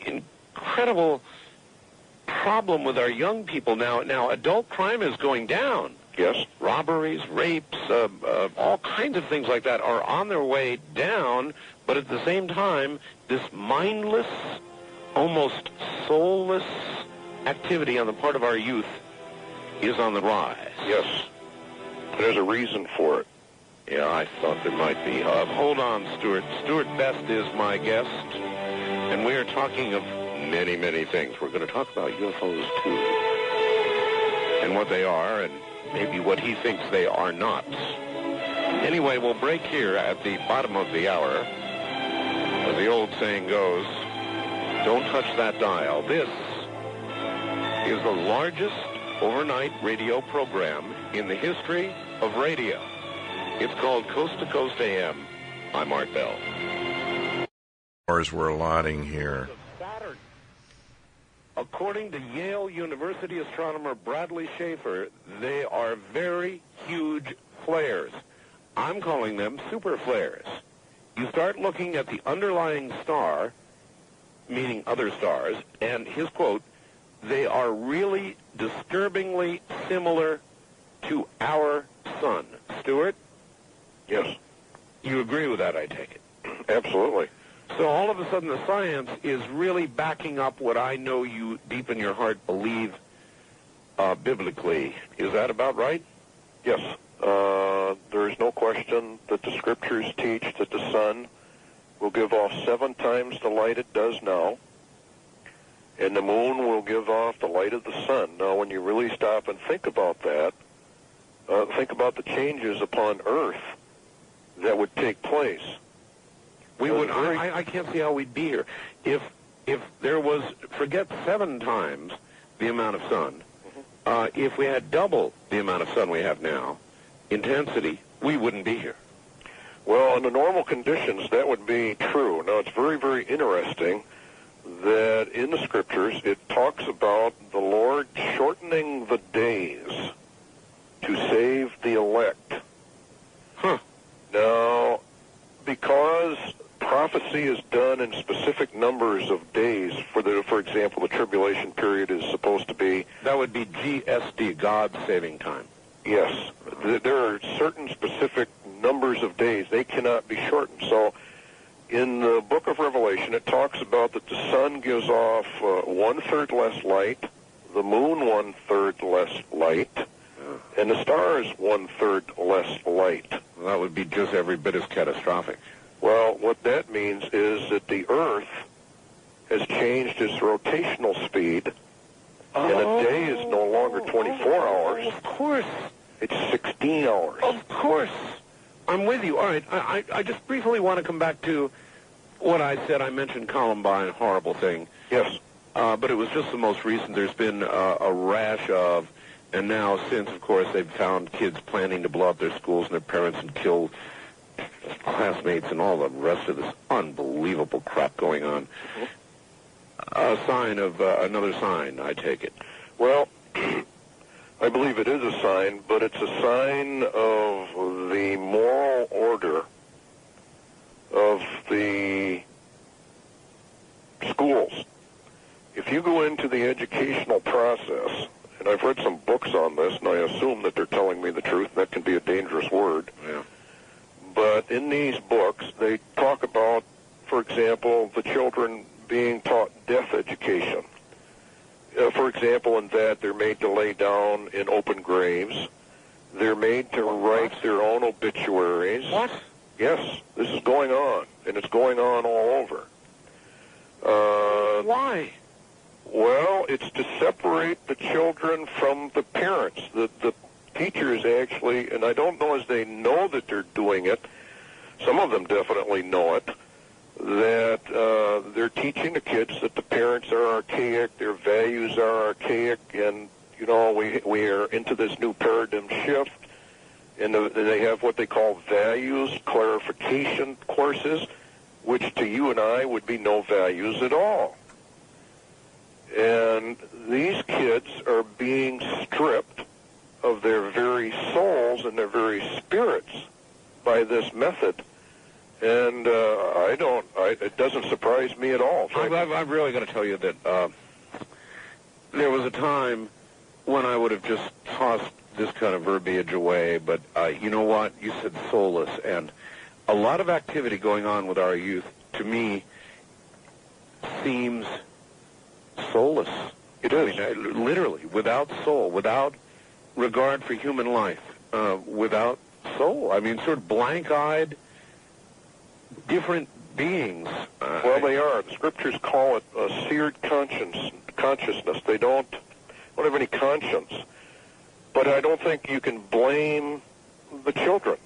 incredible problem with our young people now adult crime is going down. Yes. Robberies, rapes, all kinds of things like that are on their way down, but at the same time, this mindless, almost soulless activity on the part of our youth is on the rise. Yes. There's a reason for it. Yeah, I thought there might be. Hold on, Stuart. Stuart Best is my guest, and we are talking of many, many things. We're going to talk about UFOs, too, and what they are, and maybe what he thinks they are not. Anyway, we'll break here at the bottom of the hour. As the old saying goes, don't touch that dial. This is the largest overnight radio program in the history of radio. It's called Coast to Coast AM. I'm Art Bell. Hours we're allotting here. Saturn. According to Yale University astronomer Bradley Schaefer, they are very huge flares. I'm calling them super flares. You start looking at the underlying star, meaning other stars, and his quote, they are really disturbingly similar to our sun. Stuart? Yes. You agree with that, I take it? Absolutely. So all of a sudden the science is really backing up what I know you deep in your heart believe biblically. Is that about right? Yes. There is no question that the scriptures teach that the sun will give off 7 times the light it does now, and the moon will give off the light of the sun. Now, when you really stop and think about that, think about the changes upon Earth that would take place. We would. I can't see how we'd be here if there was, forget 7 times the amount of sun. If we had double the amount of sun we have now, intensity, we wouldn't be here. Well, under normal conditions, that would be true. Now, it's very, very interesting that in the scriptures it talks about the Lord shortening the days to save the elect. Huh. Now, because prophecy is done in specific numbers of days, for example, the tribulation period is supposed to be... That would be GSD, God's saving time. Yes. There are certain specific numbers of days. They cannot be shortened. So in the book of Revelation, it talks about that the sun gives off 1/3 less light, the moon 1/3 less light, and the stars 1/3 less light. Well, that would be just every bit as catastrophic. Well, what that means is that the Earth has changed its rotational speed, and a day is no longer 24 hours. Of course. It's 16 hours. Of course. I'm with you. All right. I just briefly want to come back to what I said. I mentioned Columbine, horrible thing. Yes. But it was just the most recent. There's been a rash of, and now since, of course, they've found kids planning to blow up their schools and their parents and kill classmates and all the rest of this unbelievable crap going on. A sign of another sign, I take it. Well, I believe it is a sign, but it's a sign of the moral order of the schools. If you go into the educational process, and I've read some books on this, and I assume that they're telling me the truth, and that can be a dangerous word. Yeah. But in these books, they talk about, for example, the children being taught death education. For example, in that they're made to lay down in open graves. They're made to write their own obituaries. What? Yes, this is going on, and it's going on all over. Why? Well, it's to separate the children from the parents. The teachers actually, and I don't know as they know that they're doing it, some of them definitely know it, that they're teaching the kids that the parents are archaic, their values are archaic, and, you know, we are into this new paradigm shift, and they have what they call values clarification courses, which to you and I would be no values at all. And these kids are being stripped of their very souls and their very spirits by this method. And it doesn't surprise me at all. I've really got to tell you that there was a time when I would have just tossed this kind of verbiage away, but you know what? You said soulless, and a lot of activity going on with our youth, to me, seems soulless. It is. I mean, literally, without soul, without regard for human life, without soul. I mean, sort of blank-eyed, different beings. Well, they are. The scriptures call it a seared consciousness. They don't have any conscience. But I don't think you can blame the children.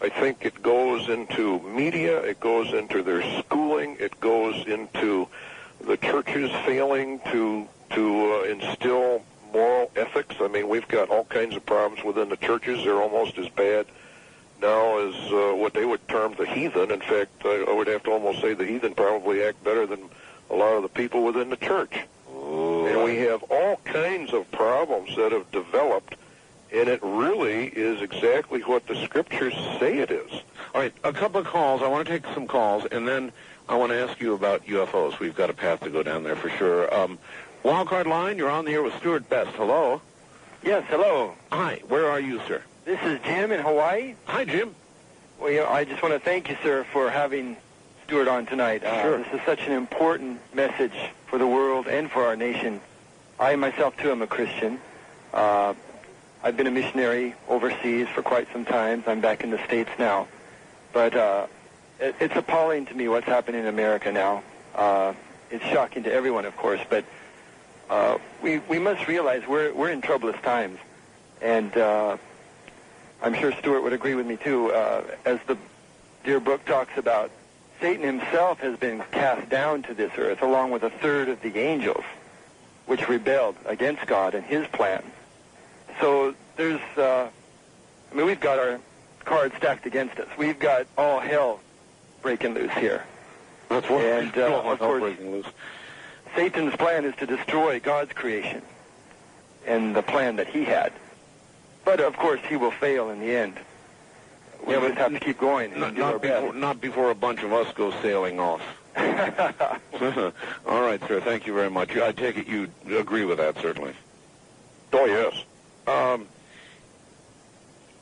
I think it goes into media, it goes into their schooling, it goes into the churches failing to instill moral ethics. I mean, we've got all kinds of problems within the churches. They're almost as bad now as what they would term the heathen. In fact, I would have to almost say the heathen probably act better than a lot of the people within the church. Ooh. And we have all kinds of problems that have developed, and it really is exactly what the scriptures say it is. All right, a couple of calls. I want to take some calls, and then I want to ask you about UFOs. We've got a path to go down there for sure. Wildcard line, you're on the air with Stewart Best. Hello. Yes, hello. Hi, where are you, sir? This is Jim in Hawaii. Hi, Jim. Well, I just want to thank you, sir, for having Stewart on tonight. Sure. This is such an important message for the world and for our nation. I myself, too, am a Christian. I've been a missionary overseas for quite some time. I'm back in the States now. But it's appalling to me what's happening in America now. It's shocking to everyone, of course, but we must realize we're in troublous times. And I'm sure Stewart would agree with me, too. As the dear book talks about, Satan himself has been cast down to this earth, along with a third of the angels, which rebelled against God and his plan. So there's, we've got our cards stacked against us. We've got all hell breaking loose here. That's what. And, of course, breaking loose. Satan's plan is to destroy God's creation and the plan that he had. But, of course, he will fail in the end. We just have to keep going and do our best. Not before a bunch of us go sailing off. All right, sir. Thank you very much. I take it you agree with that, certainly. Oh, yes.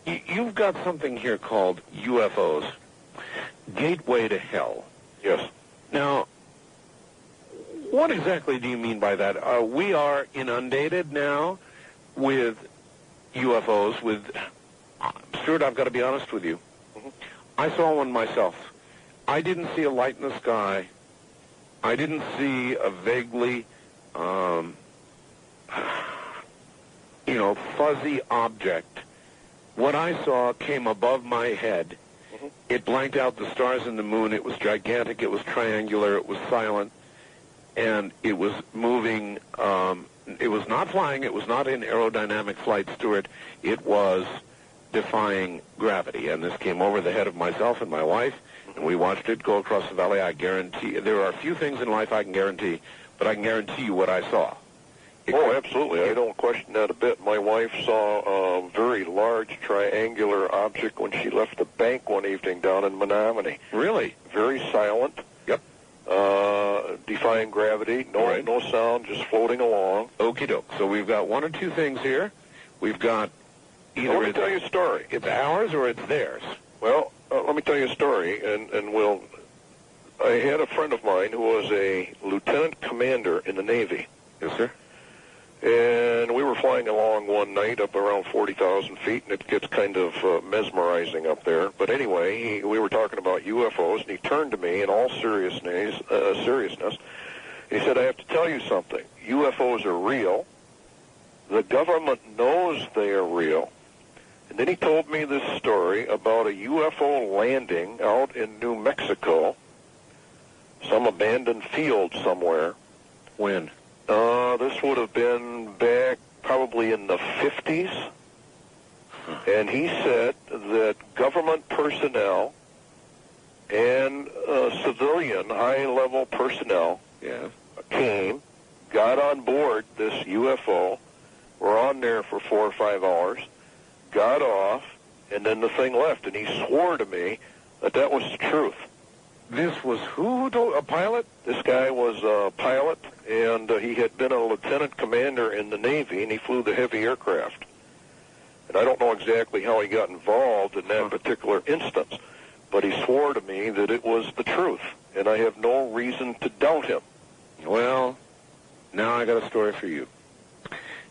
You've got something here called UFOs, Gateway to Hell. Yes. Now, what exactly do you mean by that? We are inundated now with UFOs. Stuart, I've got to be honest with you. Mm-hmm. I saw one myself. I didn't see a light in the sky. I didn't see a vaguely, fuzzy object. What I saw came above my head. Mm-hmm. It blanked out the stars and the moon. It was gigantic. It was triangular. It was silent. And it was moving. It was not flying. It was not in aerodynamic flight, Stuart. It was defying gravity. And this came over the head of myself and my wife, and we watched it go across the valley. I guarantee, there are a few things in life I can guarantee, but I can guarantee you what I saw. Absolutely. I don't question that a bit. My wife saw a very large triangular object when she left the bank one evening down in Menominee. Really? Very silent. Yep. Defying gravity. No sound, just floating along. Okie doke. So we've got one or two things here. We've got either Let me tell you a story. It's ours or it's theirs. Well, let me tell you a story, and I had a friend of mine who was a lieutenant commander in the Navy. Yes, sir. And we were flying along one night up around 40,000 feet, and it gets kind of mesmerizing up there. But anyway, we were talking about UFOs, and he turned to me in all seriousness, and he said, I have to tell you something. UFOs are real. The government knows they are real. And then he told me this story about a UFO landing out in New Mexico, some abandoned field somewhere. When? This would have been back probably in the 50s. And he said that government personnel and civilian high-level personnel came, got on board this UFO, were on there for 4 or 5 hours, got off, and then the thing left. And he swore to me that that was the truth. This was who told? A pilot? This guy was a pilot, and he had been a lieutenant commander in the Navy, and he flew the heavy aircraft. And I don't know exactly how he got involved in that particular instance, but he swore to me that it was the truth, and I have no reason to doubt him. Well, now I got a story for you.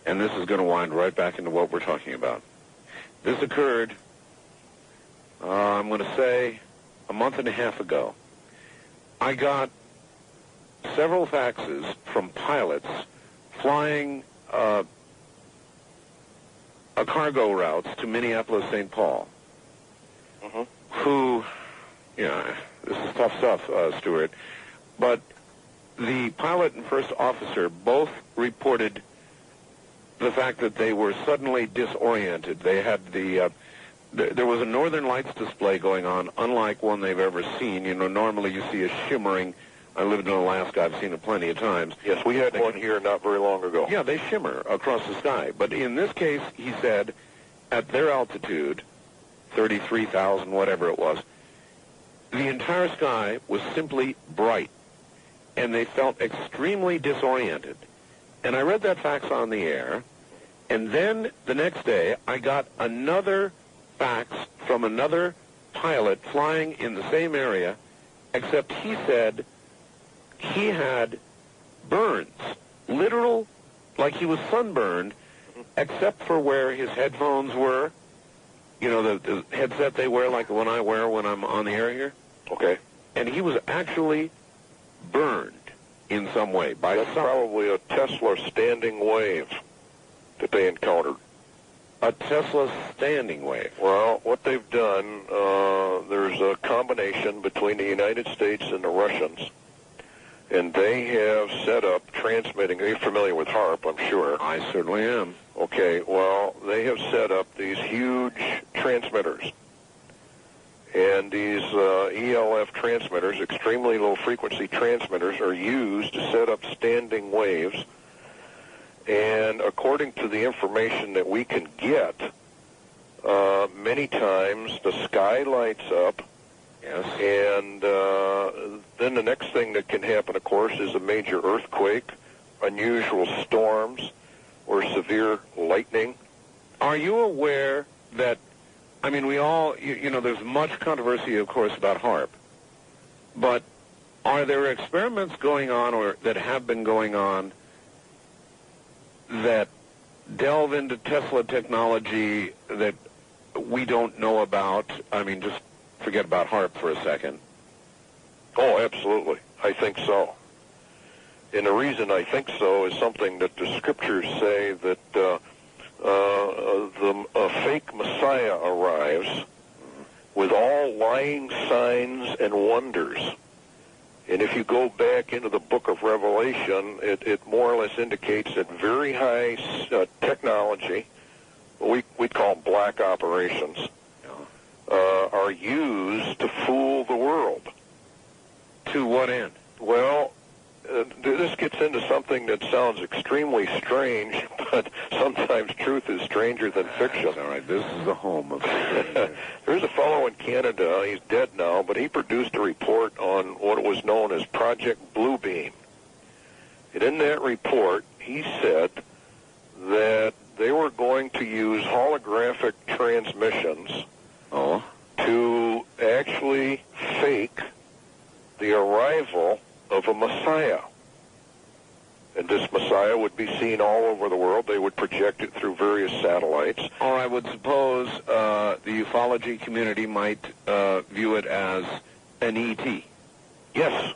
And this is going to wind right back into what we're talking about. This occurred I'm going to say a month and a half ago, I got several faxes from pilots flying cargo routes to Minneapolis, St. Paul, who, yeah, this is tough stuff, Stewart, but the pilot and first officer both reported the fact that they were suddenly disoriented. They had there was a Northern Lights display going on, unlike one they've ever seen. You know, normally you see a shimmering. I lived in Alaska. I've seen it plenty of times. Yes, we had one here not very long ago. Yeah, they shimmer across the sky. But in this case, he said, at their altitude, 33,000, whatever it was, the entire sky was simply bright, and they felt extremely disoriented. And I read that fax on the air, and then the next day, I got another fax from another pilot flying in the same area, except he said he had burns, literal, like he was sunburned, except for where his headphones were. You know, the headset they wear, like the one I wear when I'm on the air here. Okay. And he was actually burned in some way by That's probably a Tesla standing wave that they encountered. A Tesla standing wave. Well, what they've done, there's a combination between the United States and the Russians, and they have set up transmitting. Are you familiar with HARP, I'm sure? I certainly am. Okay, well, they have set up these huge transmitters. And these ELF transmitters, extremely low-frequency transmitters, are used to set up standing waves. And according to the information that we can get, many times the sky lights up. Yes. And then the next thing that can happen, of course, is a major earthquake, unusual storms, or severe lightning. Are you aware that, I mean, we all, you know, there's much controversy, of course, about HARP, but are there experiments going on or that have been going on that delve into Tesla technology that we don't know about? I mean, just forget about HARP for a second. Oh, absolutely. I think so. And the reason I think so is something that the scriptures say that a fake Messiah arrives with all lying signs and wonders. And if you go back into the book of Revelation, it more or less indicates that very high technology, we'd call them black operations, are used to fool the world. To what end? Well, this gets into something that sounds extremely strange, but sometimes truth is stranger than fiction. All right, this is the home of There's a fellow in Canada, he's dead now, but he produced a report on what was known as Project Bluebeam. And in that report, he said that they were going to use holographic transmissions to actually fake the arrival of a Messiah. And this Messiah would be seen all over the world. They would project it through various satellites. Or I would suppose the ufology community might view it as an ET. Yes.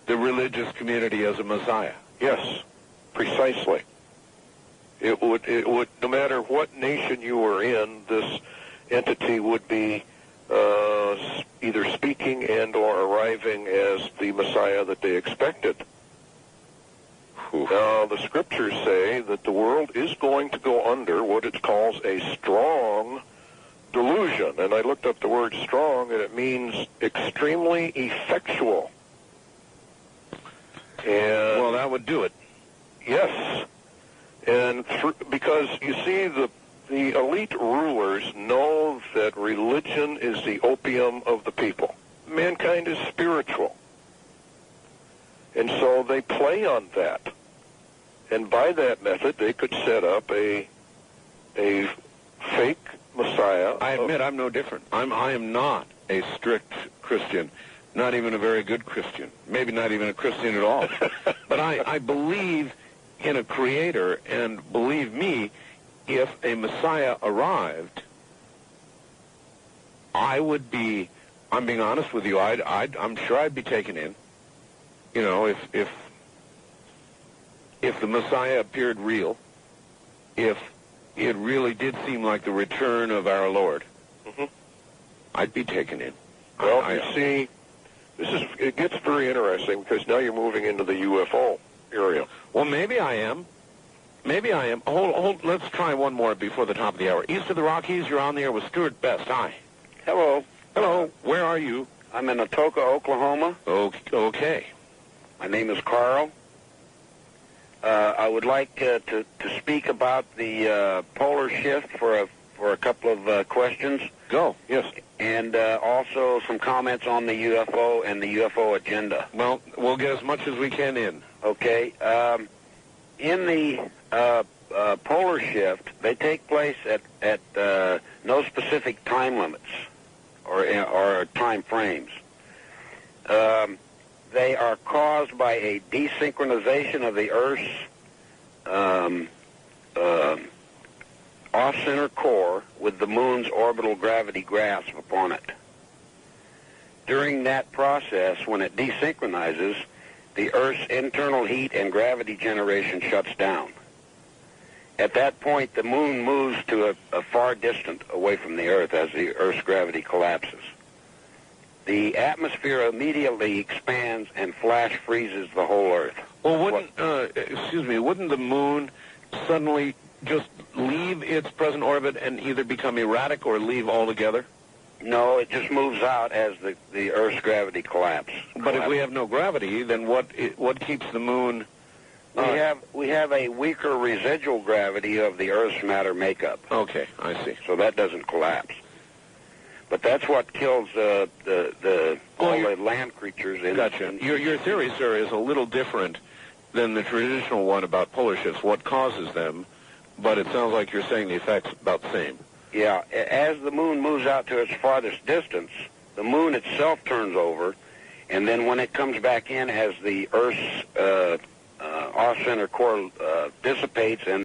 The religious community as a Messiah. Yes, precisely. It would, no matter what nation you were in, this entity would be either speaking and or arriving as the Messiah that they expected. Now, the scriptures say that the world is going to go under what it calls a strong delusion. And I looked up the word strong, and it means extremely effectual. And well, that would do it. Yes. And because, you see, the elite rulers know that religion is the opium of the people. Mankind is spiritual. And so they play on that. And by that method, they could set up a fake Messiah. I admit I'm no different. I am not a strict Christian, not even a very good Christian, maybe not even a Christian at all. But I believe in a creator, and believe me, if a Messiah arrived, I'm being honest with you, I'm sure I'd be taken in. You know, if the Messiah appeared real, if it really did seem like the return of our Lord, I'd be taken in. Well, you see, it gets very interesting because now you're moving into the UFO area. Well, maybe I am. Hold, let's try one more before the top of the hour. East of the Rockies, you're on the air with Stuart Best. Hi. Hello. Hello. Where are you? I'm in Atoka, Oklahoma. Okay. My name is Carl. I would like to speak about the polar shift for a couple of questions. Go. Yes. And also some comments on the UFO and the UFO agenda. Well, we'll get as much as we can in. Okay. In the polar shift, they take place at no specific time limits or time frames. They are caused by a desynchronization of the Earth's off-center core with the Moon's orbital gravity grasp upon it. During that process, when it desynchronizes, the Earth's internal heat and gravity generation shuts down. At that point, the Moon moves to a far distance away from the Earth as the Earth's gravity collapses. The atmosphere immediately expands and flash freezes the whole Earth. Well, wouldn't the Moon suddenly just leave its present orbit and either become erratic or leave altogether? No, it just moves out as the Earth's gravity collapses. But if we have no gravity, then what keeps the Moon? We have a weaker residual gravity of the Earth's matter makeup. Okay, I see. So that doesn't collapse. But that's what kills all the land creatures. Gotcha. Your theory, sir, is a little different than the traditional one about polar shifts. What causes them? But it sounds like you're saying the effect's about the same. Yeah. As the Moon moves out to its farthest distance, the Moon itself turns over, and then when it comes back in, as the Earth's off-center core dissipates and